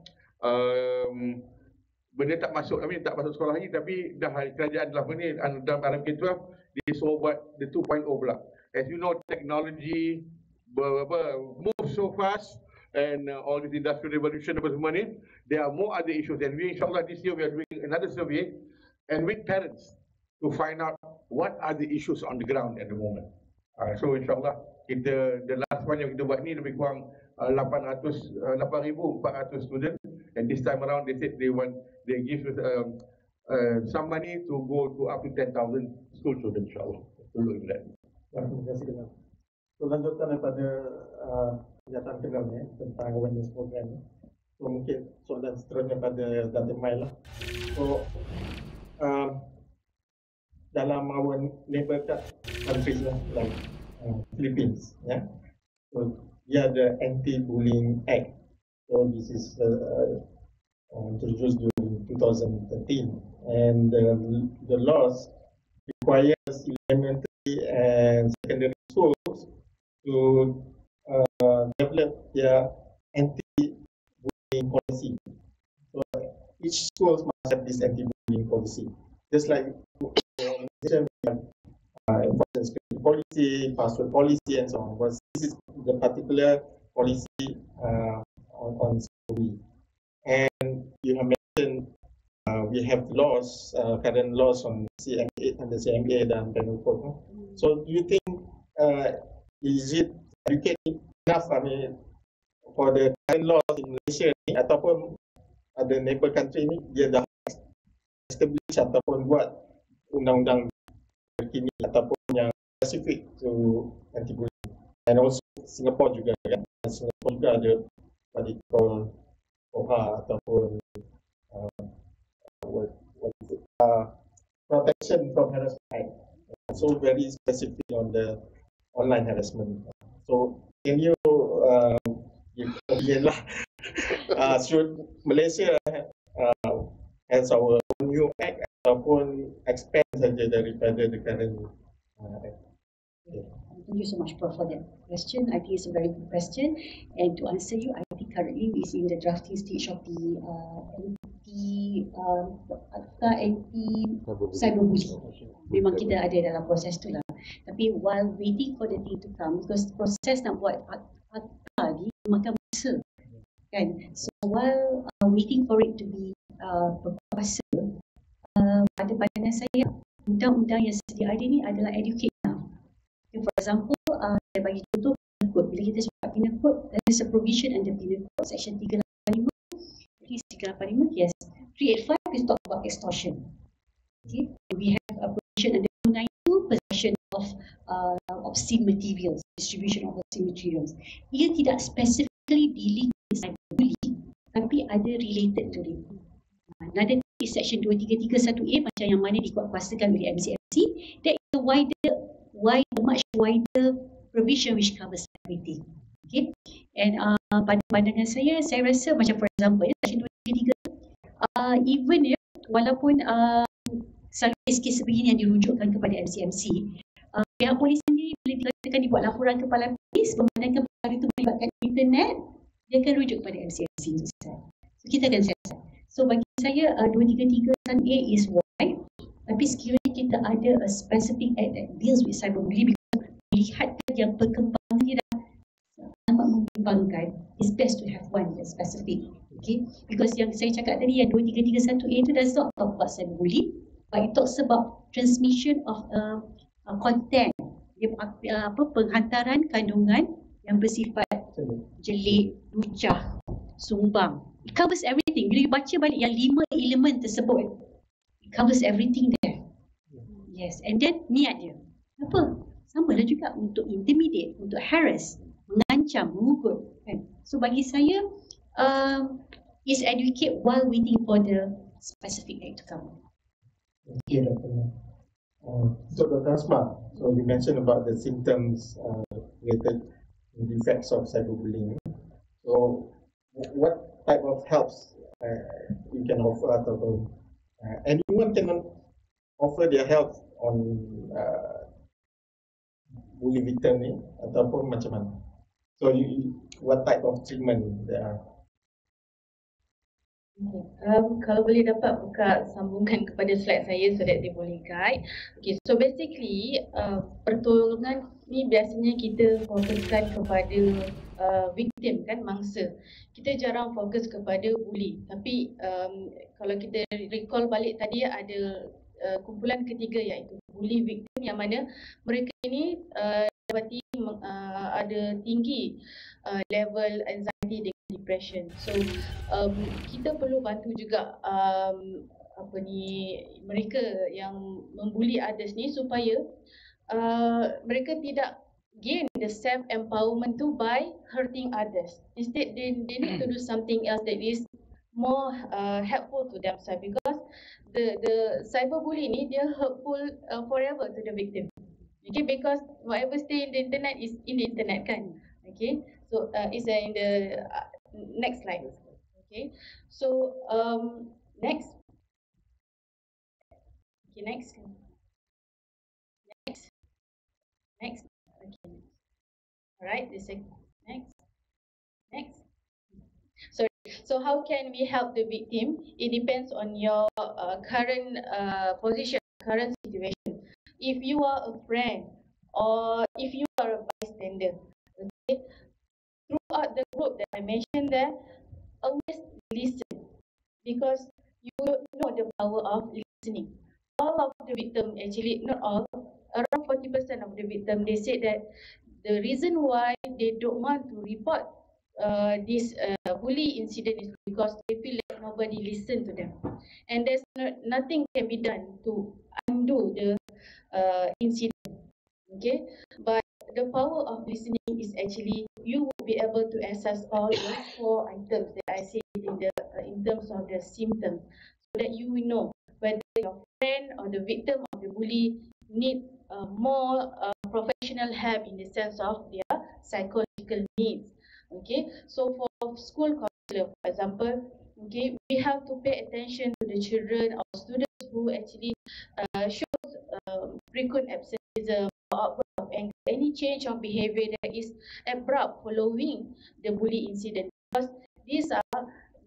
[SPEAKER 4] benda tak masuk, kami tak masuk sekolah lagi, tapi dah kerajaan dalam ni dalam RMK 12 dia suruh buat the 2.0 pula. As you know, technology move so fast and all this industrial revolution apa semua ni, there are more other issues, and we insyaAllah this year we are doing another survey and with parents to find out what are the issues on the ground at the moment. So insyaAllah kita, the last one yang kita buat ni lebih kurang 8,400 students, and this time around they said they give us some money to go to up to 10,000 school children insyaAllah.
[SPEAKER 3] Terima kasih dengan lanjutan daripada kenyataan kenal tentang awareness program. So mungkin soalan seterusnya pada Dr. Mai lah. So dalam our neighbor countries lah, like Philippines, so dia ada Anti-Bullying Act. So this is introduced during 2013, and the laws requires elementary and secondary schools to develop their anti-bullying policy. So each school must have this anti-bullying policy, just like enforcement security policy, password policy, and so on. But this is the particular policy on COE. And you have mentioned we have laws, current laws on CMA and the CMA dan penal code. So do you think is it educated enough? I mean, for the current laws in Malaysia ni, ataupun ada neighbor country ni dia dah establish ataupun buat undang-undang terkini ataupun yang specific to anti-bullying, and also Singapore juga kan, Singapore juga ada what they call Ubah ataupun protection from harassment, so very specific on the online harassment. So can you give opinion lah, should Malaysia has our own new act ataupun expand saja daripada the current act?
[SPEAKER 8] Thank you so much, Prof, for that question. I think it's a very good question. And to answer you, I think currently is in the drafting stage of the anti-cyberbullying. Memang kita ada dalam proses tu lah. Tapi while waiting for the thing to come, because proses nak buat akta ni makan masa, kan? So while waiting for it to be berkuasa, pada pandangan saya undang-undang yang sedia ada ni adalah educate now. For example, saya bagi contoh penal code. Bila kita cakap penal code, there is a provision under penal code section 385. Please 385, yes. 385 is talk about extortion. Okay, we have a provision under 292, possession of obscene materials, distribution of obscene materials. Ia tidak specifically dealing with cyberbullying, tapi ada related to it. Another is section 2331A macam yang mana dikuatkuasakan oleh MCMC. That is a much wider provision which covers everything. Okay, and pada pandangan saya rasa macam for example section 233 even walaupun selalu kes-kes sebegini yang dirujukkan kepada MCMC, pihak polis sendiri bila dikatakan dibuat laporan kepala polis memandangkan perkara itu melibatkan internet, dia akan rujuk kepada MCMC. So kita akan siasat. So bagi saya 2331A is wide, tapi sekiranya kita ada a specific act that deals with cyberbullying, because melihatkan yang perkembangan dia dah amat mengembangkan, it's best to have one that's specific. Okay, because yang saya cakap tadi yang 2331A itu does not talk about cyberbullying, but it talks about transmission of content, penghantaran kandungan yang bersifat jelik, lucah, sumbang. It covers everything. Bila you baca balik yang 5 elemen tersebut, it covers everything there. Yes, and then niat dia apa? Sama lah juga untuk intimidate, untuk harass, mengancam, mengugut kan? So bagi saya is educate while waiting for the specific act to come.
[SPEAKER 3] Okay, so Dr. Asma, so you mentioned about the symptoms related to the effects of cyberbullying. So what type of helps you can offer atau anyone can offer their help on bully victim ni ataupun macam mana? So what type of treatment there are?
[SPEAKER 9] Kalau boleh dapat buka sambungan kepada slide saya so that dia boleh guide. Okay, so basically pertolongan ni biasanya kita fokuskan kepada victim kan, mangsa. Kita jarang fokus kepada bully. Tapi kalau kita recall balik tadi ada kumpulan ketiga iaitu bully victim, yang mana mereka ini dapati ada tinggi level anxiety dengan depression. So kita perlu bantu juga mereka yang membuli others ni supaya mereka tidak gain the self empowerment tu by hurting others. Instead they need to do something else that is more helpful to themselves, because the cyberbully ni dia hurtful forever to the victim. Okay, because whatever stay in the internet is in the internet kan. Okay, so it's in the next slide. Okay, so next. Okay, next. Okay. Alright, next. So how can we help the victim? It depends on your current position, current situation. If you are a friend or if you are a bystander, okay, throughout the group that I mentioned there, always listen, because you know the power of listening. All of the victim, actually not all, around 40% of the victim, they said that the reason why they don't want to report this bully incident is because they feel like nobody listen to them, and there's nothing can be done to undo the incident. Okay, but the power of listening is actually you will be able to access all those 4 items that I said in terms of the symptoms, so that you will know whether your friend or the victim of the bully need more professional help in the sense of their psychological needs. Okay, so for school counselor, for example, okay, we have to pay attention to the children or students who actually shows frequent absenteeism or outburst of anger, any change of behavior that is abrupt following the bully incident, because these are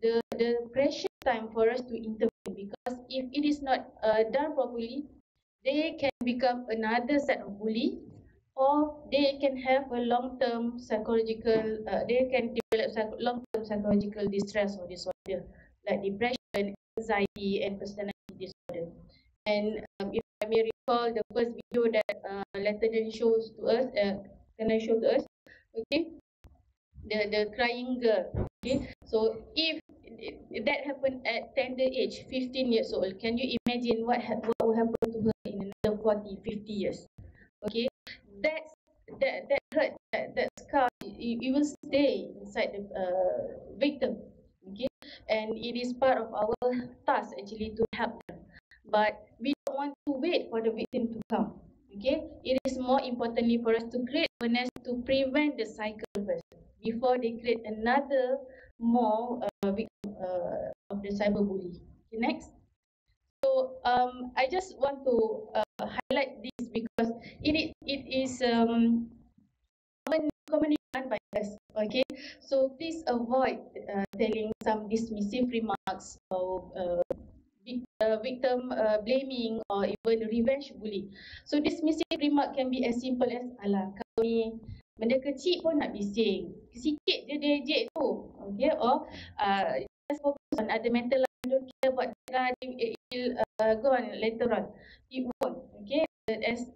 [SPEAKER 9] the precious time for us to intervene, because if it is not done properly, they can become another set of bully, or they can have a long-term psychological, they can develop long-term psychological distress or disorder like depression, anxiety, and personality disorder. And if I may recall the first video that Lieutenant shows to us, okay, the crying girl. Okay, so if that happened at tender age, 15 years old, can you imagine what will happen to her in another 40, 50 years? Okay, that hurt, that scar, it will stay inside the victim. Okay, and it is part of our task actually to help them. But we don't want to wait for the victim to come. Okay, it is more importantly for us to create awareness to prevent the cycle first before they create another more victim of the cyberbully. Okay, next. So I just want to highlight this because it is commonly done by us. Okay, so please avoid telling some dismissive remarks or victim blaming or even revenge bully. So dismissive remark can be as simple as alah kau ni benda kecil pun nak bising, sikit je dia ejek tu. Okay, or just focus on other mental life, don't care about that, it will go on later on. It won't. Okay, as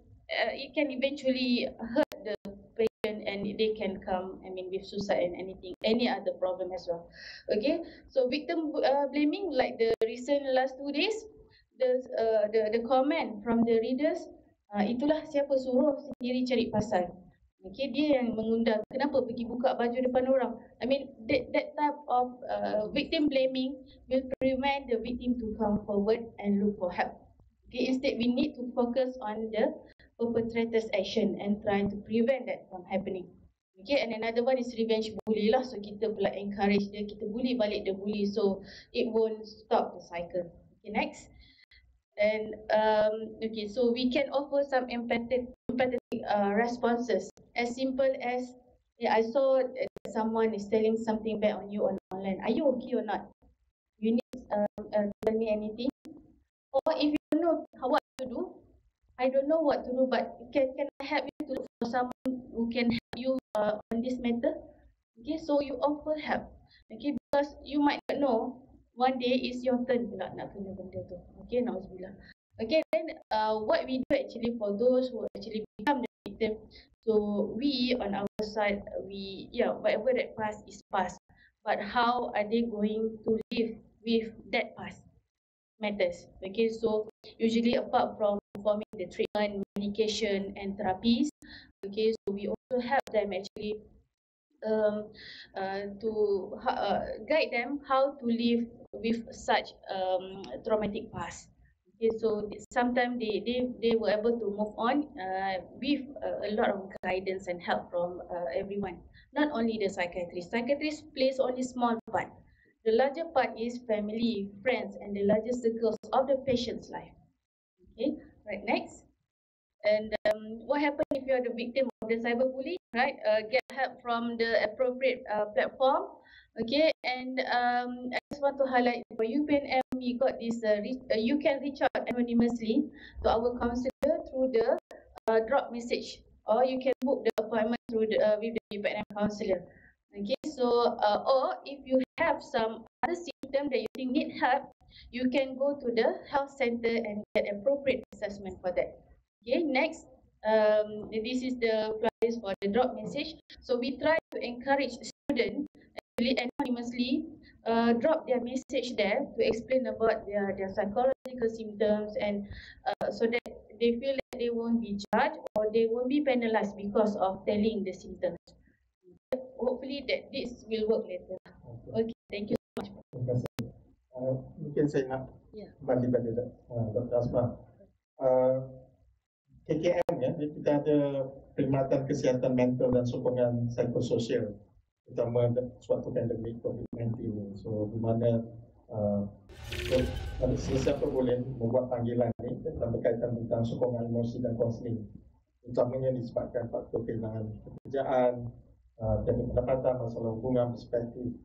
[SPEAKER 9] it can eventually hurt the patient and they can come, with suicide and any other problem as well. Okay, so victim blaming, like the recent last 2 days, the comment from the readers, itulah siapa suruh sendiri cari pasal. Okay, dia yang mengundang, kenapa pergi buka baju depan orang. That type of victim blaming will prevent the victim to come forward and look for help. Okay, instead we need to focus on the perpetrator's action and try to prevent that from happening. Okay, and another one is revenge bully lah. So kita pula encourage dia, kita bully balik the bully, so it won't stop the cycle. Okay, next. And okay, so we can offer some empathetic responses, as simple as, I saw that someone is telling something bad on you online. Are you okay or not? You need tell me anything. Or if you don't know what to do, I don't know what to do, but can I help you to look for someone who can help you on this matter? Okay, so you offer help. Okay, because you might not know, one day is your turn pula nak kena benda tu. Okay, na'udzubillah. Okay, then what we do actually for those who actually become the victim, so we on our side, whatever that past is past, but how are they going to live with that past matters. Okay, so usually apart from performing the treatment, medication and therapies, okay, so we also help them actually to guide them how to live with such traumatic past. Okay, so sometimes they were able to move on with a lot of guidance and help from everyone, not only the psychiatrist. Psychiatrist plays only small part. The larger part is family, friends, and the larger circles of the patient's life. Okay, right, next. And what happens if you are the victim of the cyberbullying? Right, get help from the appropriate platform. Okay, and I just want to highlight for UPNM, we got this. You can reach out anonymously to our counselor through the drop message, or you can book the appointment through with the UPNM counselor. Okay, so or if you have some other symptom that you think need help, you can go to the health center and get appropriate assessment for that. Okay, next, this is the flyers for the drop message. So we try to encourage students actually anonymously drop their message there to explain about their psychological symptoms, and so that they feel that they won't be judged or they won't be penalized because of telling the symptoms. Hopefully that this will work later. Okay, thank you so much.
[SPEAKER 3] Terima kasih. Mungkin saya nak balik pada Dr. Asma. KKM ya, kita ada perkhidmatan kesihatan mental dan sokongan psikososial, terutama suatu pandemik COVID-19 ini. So di mana sesiapa boleh membuat panggilan ini dan berkaitan tentang sokongan emosi dan kaunseling, utamanya disebabkan faktor kehilangan pekerjaan, tiada pendapatan, masalah hubungan, perspektif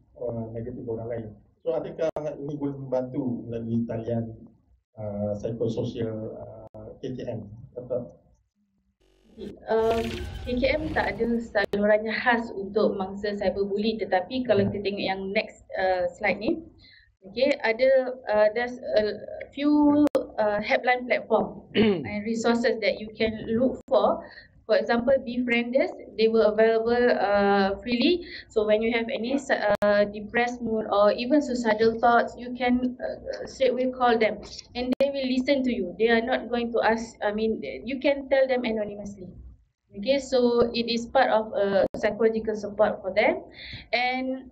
[SPEAKER 3] negatif orang lain. So adakah ini boleh membantu melalui talian psikososial KKM?
[SPEAKER 9] KKM tak ada salurannya khas untuk mangsa cyberbully, tetapi kalau kita tengok yang next slide ni, okay, ada there's a few helpline platform and resources that you can look for. For example, befrienders, they were available freely. So when you have any depressed mood or even suicidal thoughts, you can straight away call them, and they will listen to you. They are not going to ask. I mean, you can tell them anonymously. Okay, so it is part of psychological support for them. And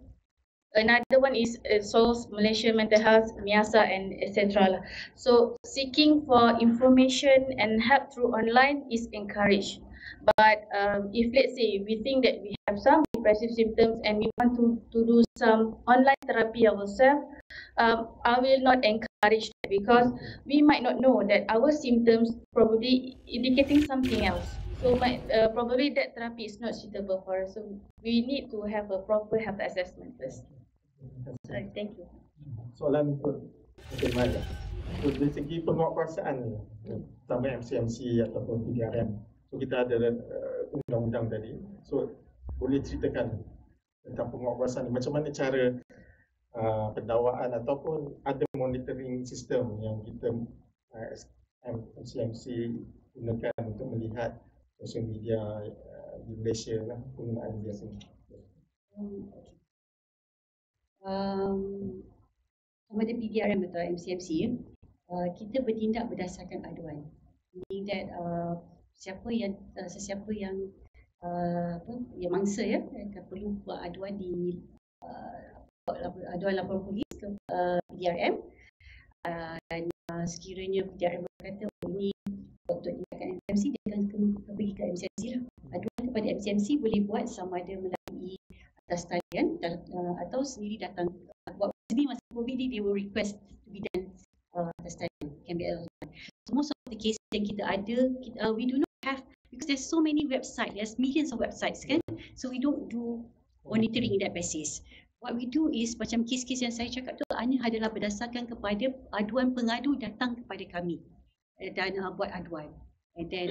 [SPEAKER 9] another one is SOS, Malaysia Mental Health, MIASA, and etc. So seeking for information and help through online is encouraged. But if let's say we think that we have some depressive symptoms and we want to do some online therapy ourselves, I will not encourage that, because we might not know that our symptoms probably indicating something else. So probably that therapy is not suitable for us. So we need to have a proper health assessment first. Thank you.
[SPEAKER 3] Soalan untuk Maya. So dari segi penguatkuasaan ni, sama MCMC ataupun PDRM, so kita ada undang-undang tadi. So boleh ceritakan tentang penguatkuasaan ni, macam mana cara pendakwaan ataupun ada monitoring sistem yang kita MCMC gunakan untuk melihat sosial media di Malaysia lah, penggunaan biasanya.
[SPEAKER 8] Sama ada PDRM atau MCMC, kita bertindak berdasarkan aduan. Meaning that sesiapa yang mangsa perlu buat aduan di aduan lapor polis ke PDRM, dan sekiranya PDRM berkata ini untuk tindakan MCMC, dia akan pergi ke MCMC lah. Aduan kepada MCMC boleh buat sama ada melalui atas talian atau sendiri datang. Buat sendiri masa COVID ni, they will request to be done atas talian. Can be so most of the cases yang kita ada, we do not have, because there's so many websites, there's millions of websites kan, so we don't do monitoring in that basis. What we do is, macam kes-kes yang saya cakap tu hanya adalah berdasarkan kepada aduan pengadu datang kepada kami dan buat aduan. And then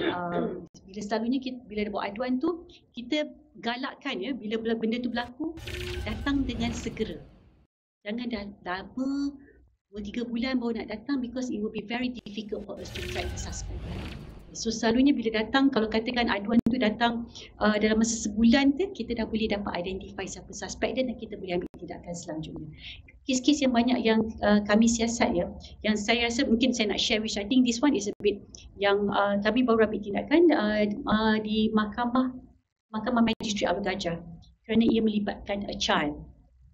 [SPEAKER 8] bila selalunya bila buat aduan tu, kita galakkan bila benda tu berlaku, datang dengan segera. Jangan dah lama 2-3 bulan baru nak datang, because it will be very difficult for us to track the suspect. So selalunya bila datang, kalau katakan aduan tu datang dalam masa sebulan tu, kita dah boleh dapat identify siapa suspek dia dan kita boleh ambil tindakan selanjutnya. Kes-kes yang banyak yang kami siasat yang saya rasa mungkin saya nak share, which I think this one is a bit yang kami baru ambil tindakan di Mahkamah Magistrat Alor Gajah, kerana ia melibatkan a child.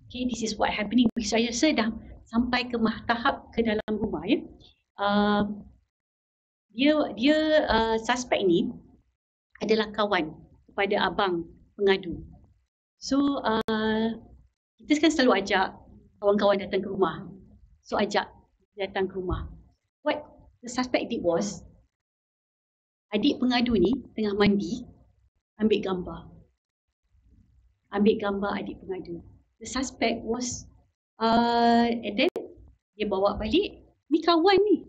[SPEAKER 8] Okay, this is what happening. Saya rasa dah sampai ke tahap ke dalam rumah dia suspek ni adalah kawan kepada abang pengadu. So kita kan selalu ajak kawan-kawan datang ke rumah. So ajak datang ke rumah. What the suspect did was, adik pengadu ni tengah mandi, ambil gambar adik pengadu. The suspect was and then dia bawa balik, ni kawan ni.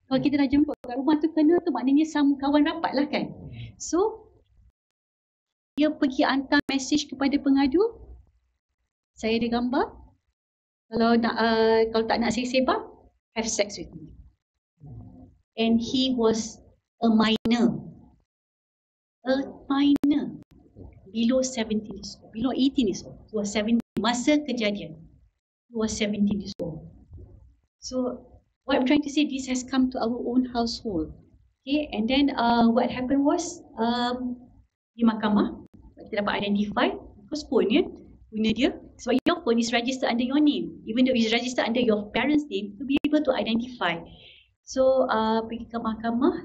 [SPEAKER 8] Kalau kita dah jemput kat rumah tu, kena tu maknanya sama kawan rapat lah kan. So dia pergi hantar mesej kepada pengadu, saya ada gambar, kalau tak nak saya sebar, have sex with me. And he was a minor, below 17 years old, below 18 years old. He was 17 masa kejadian. He was 17 years old. So what I'm trying to say, this has come to our own household. Okay, and then what happened was di mahkamah kita dapat identify, because phone guna dia, sebab your phone is registered under your name, even though it's registered under your parents' name, to be able to identify. So pergi ke mahkamah,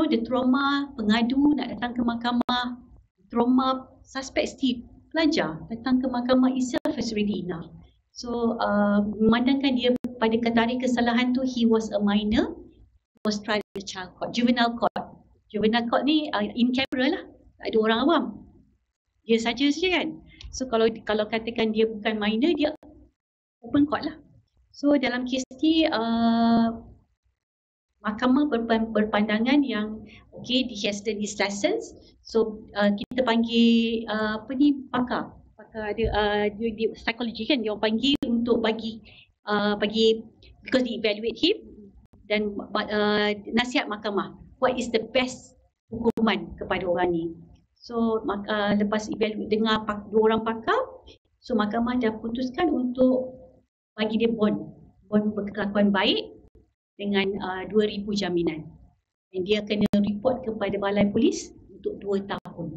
[SPEAKER 8] the trauma pengadu nak datang ke mahkamah, trauma suspect still pelajar datang ke mahkamah itself is already enough. So memandangkan dia pada tarikh kesalahan tu, he was a minor, was tried in the child court, juvenile court. Juvenile court ni in camera lah, tak ada orang awam, dia saja kan. So kalau katakan dia bukan minor, dia open court lah. So dalam kes ni mahkamah berpandangan yang okay, he has done his license. So kita panggil pakar ada psikologi kan, dia panggil untuk bagi because they evaluate him, dan nasihat mahkamah. What is the best hukuman kepada orang ni? So lepas dengar dua orang pakar, so mahkamah dah putuskan untuk bagi dia bond berkelakuan baik dengan 2,000 jaminan. Dan dia kena report kepada balai polis untuk 2 tahun.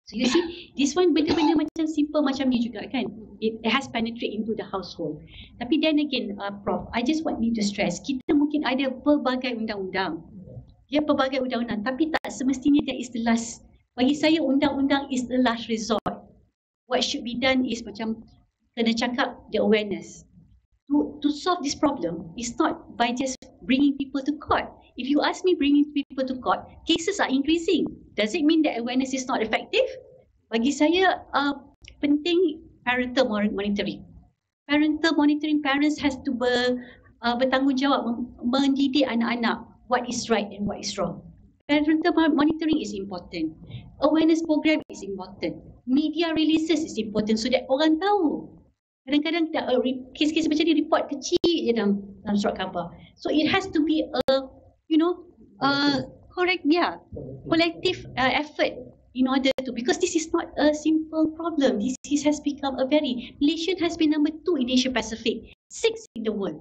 [SPEAKER 8] So you see, this one benda-benda macam simple macam ni juga kan. It has penetrate into the household. Tapi then again, Prof, I just want me to stress, kita mungkin ada pelbagai undang-undang. Dia pelbagai undang-undang, tapi tak semestinya that is the last. Bagi saya, undang-undang is the last resort. What should be done is macam kena cakap the awareness. To solve this problem is not by just bringing people to court. If you ask me, bringing people to court, cases are increasing. Does it mean that awareness is not effective? Bagi saya, penting parental monitoring. Parental monitoring, parents has to bertanggungjawab mendidik anak-anak what is right and what is wrong. Parental monitoring is important. Awareness program is important. Media releases is important so that orang tahu. Kadang-kadang kes-kes macam ni report kecil je dalam surat khabar. So it has to be collective effort in order to, because this is not a simple problem. This has become Malaysia has been number 2 in Asia Pacific, 6 in the world.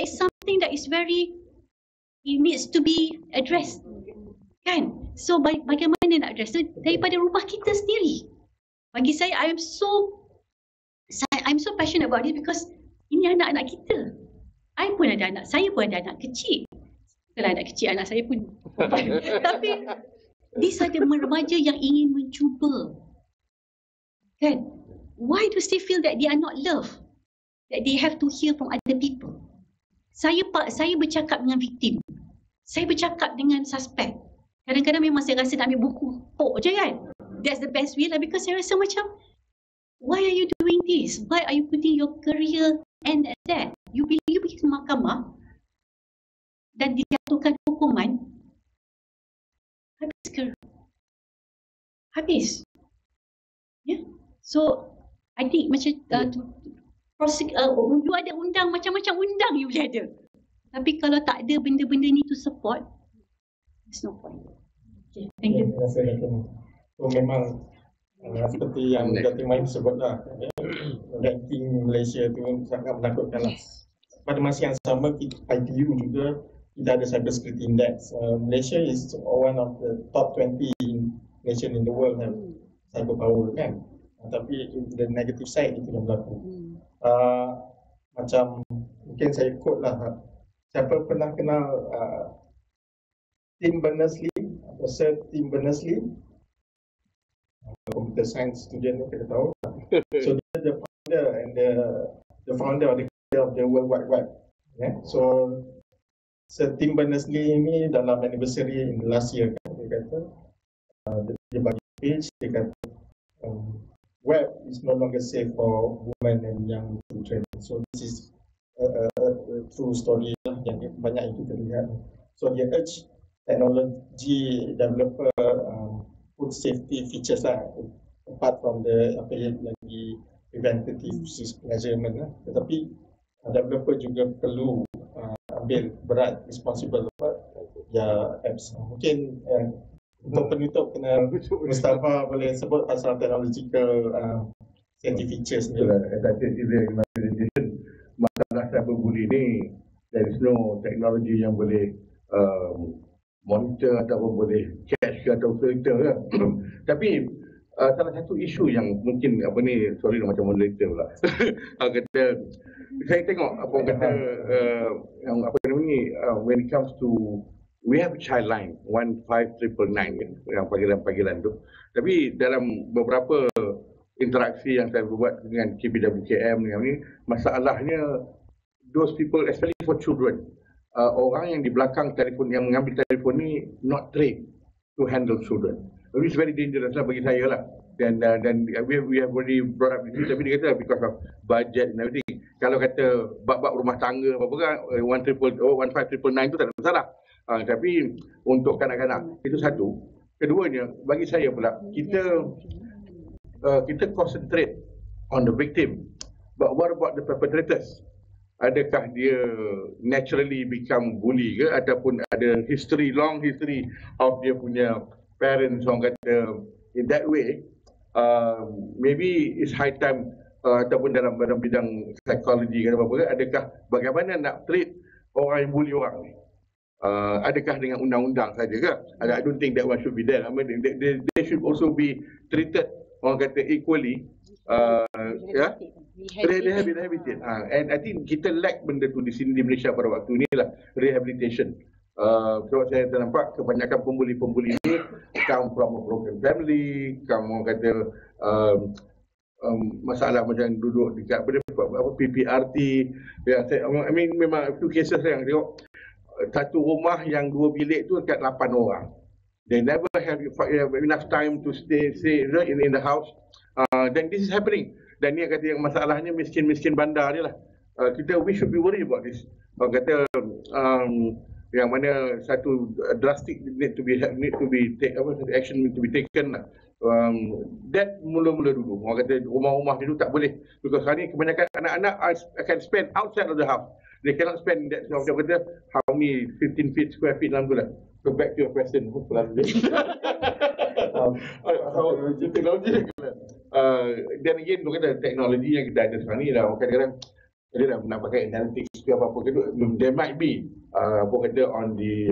[SPEAKER 8] It's something that is it needs to be addressed. Kan? So bagaimana nak address? So, daripada rumah kita sendiri. Bagi saya, I'm so passionate about this because ini anak-anak kita. I pun ada anak, saya pun ada anak kecil. Bukanlah anak kecil, anak saya pun. Tapi these are the remaja yang ingin mencuba. Kan? Why do they feel that they are not loved? That they have to hear from other people? Saya bercakap dengan victim. Saya bercakap dengan suspek. Kadang-kadang memang saya rasa nak ambil buku pok je kan. That's the best way lah, because saya rasa macam, why are you doing this? Why are you putting your career and that? You pergi ke mahkamah dan dijatuhkan hukuman, habis. Yeah. So I think macam you ada undang, macam-macam undang you boleh ada. Tapi kalau tak ada benda-benda ni to support, there's no point. Okay, thank you.
[SPEAKER 3] Terima kasih, Dato'. So memang seperti yang Dato' Main sebutlah, ranking Malaysia tu sangat menakutkan lah. Pada masa yang sama, ITU juga, kita ada cyber security index. Malaysia is one of the top 20 nation in the world have cyber power kan. Tapi the negative side itu yang berlaku. Macam mungkin saya quote lah, siapa pernah kenal Tim Berners-Lee atau Sir Tim Berners-Lee, computer science student kita tahu. So dia the founder and the founder of the World Wide Web. Yeah? So Sir Tim Berners-Lee ini dalam anniversary in the last year kan, dia kata dia bagi page, dia kata web is no longer safe for women and young children. So this is a true story lah yang banyak yang kita lihat. So dia urge technology developer put safety features lah, apart from the apa yang lagi preventative measurement lah. Tetapi developer juga perlu ambil berat responsible ya apps. Mungkin untuk penutup kena Mustafa boleh sebut pasal technological safety features ni.
[SPEAKER 5] Masalah cyberbully ni, there is no teknologi yang boleh monitor ataupun boleh catch ke atau filter ke. Tapi salah satu isu yang mungkin sorry macam moderator pula. Kata saya tengok apa orang kata yang when it comes to, we have a child line 15999 kan, yang panggilan-panggilan tu. Tapi dalam beberapa interaksi yang saya buat dengan KPWKM ni, masalahnya those people, especially for children, orang yang di belakang telefon, yang mengambil telefon ni not trained to handle children. It's very dangerous lah bagi saya lah. Dan we have already brought up this, tapi dia kata because of budget and everything. Kalau kata bab-bab rumah tangga apa kan, 15999 tu tak ada masalah. Tapi untuk kanak-kanak itu satu. Keduanya, bagi saya pula, kita concentrate on the victim, but what about the perpetrators?
[SPEAKER 4] adakah dia naturally become bully ke, ataupun ada long history of dia punya parents, orang kata in that way. Maybe it's high time, ataupun dalam bidang psikologi ke apa-apa, adakah bagaimana nak treat orang yang bully orang ni? Adakah dengan undang-undang saja ke? I don't think that one should be there. I mean, they should also be treated, orang kata, equally. Rehabilitate. And I think kita lack benda tu di sini di Malaysia pada waktu ni lah, rehabilitation. Sebab saya nampak kebanyakan pembuli-pembuli ni come from a broken family, orang kata masalah macam duduk dekat PPRT. I mean, memang few cases yang tengok satu rumah yang 2 bilik tu dekat 8 orang. They never have enough time to stay in the house. Then this is happening. Dan ni kata yang masalahnya miskin-miskin bandar ni lah. We should be worried about this. Orang kata yang mana satu drastic action need to be taken lah. That mula-mula dulu. Orang kata rumah-rumah dulu tak boleh. Because hari ni kebanyakan anak-anak akan spend outside of the house. They cannot spend that, macam kata, how many 15 feet, square feet dalam tu lah. So back to your question. Teknologi. Dan again, teknologi yang kita ada sekarang ni dah, kadang-kadang dia dah nak pakai analytics ke apa-apa ke, there might be on the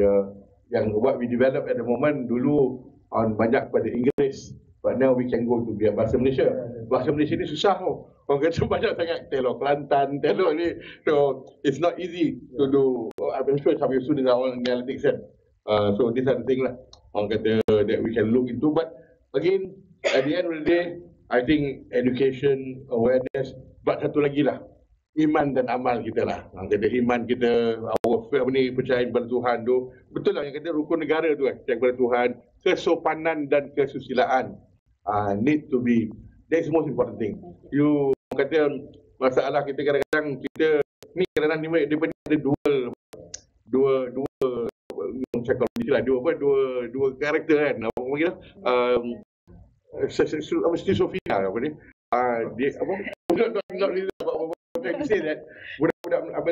[SPEAKER 4] yang what we develop at the moment dulu on banyak pada Inggeris, but now we can go to bahasa Malaysia. Bahasa Malaysia ni susah tau. Orang kata banyak sangat telur Kelantan, telur ni. So it's not easy to do. I'm sure some of you students are all analytics kan. So these are the things lah, orang kata, that we can look into. But again, at the end of the day, I think education, awareness, but satu lagi lah, iman dan amal kita lah. Orang kata iman kita, percaya kepada Tuhan tu. Betul lah yang kata rukun negara tu kan, percaya kepada Tuhan. Kesopanan dan kesusilaan need to be, that's the most important thing. You kata masalah kita kadang-kadang kita ni kadang-kadang dia ada dua psikologi lah, dua karakter kan, apa panggil schizophrenia apa ni, dia apa, not really about what I'm say that budak-budak apa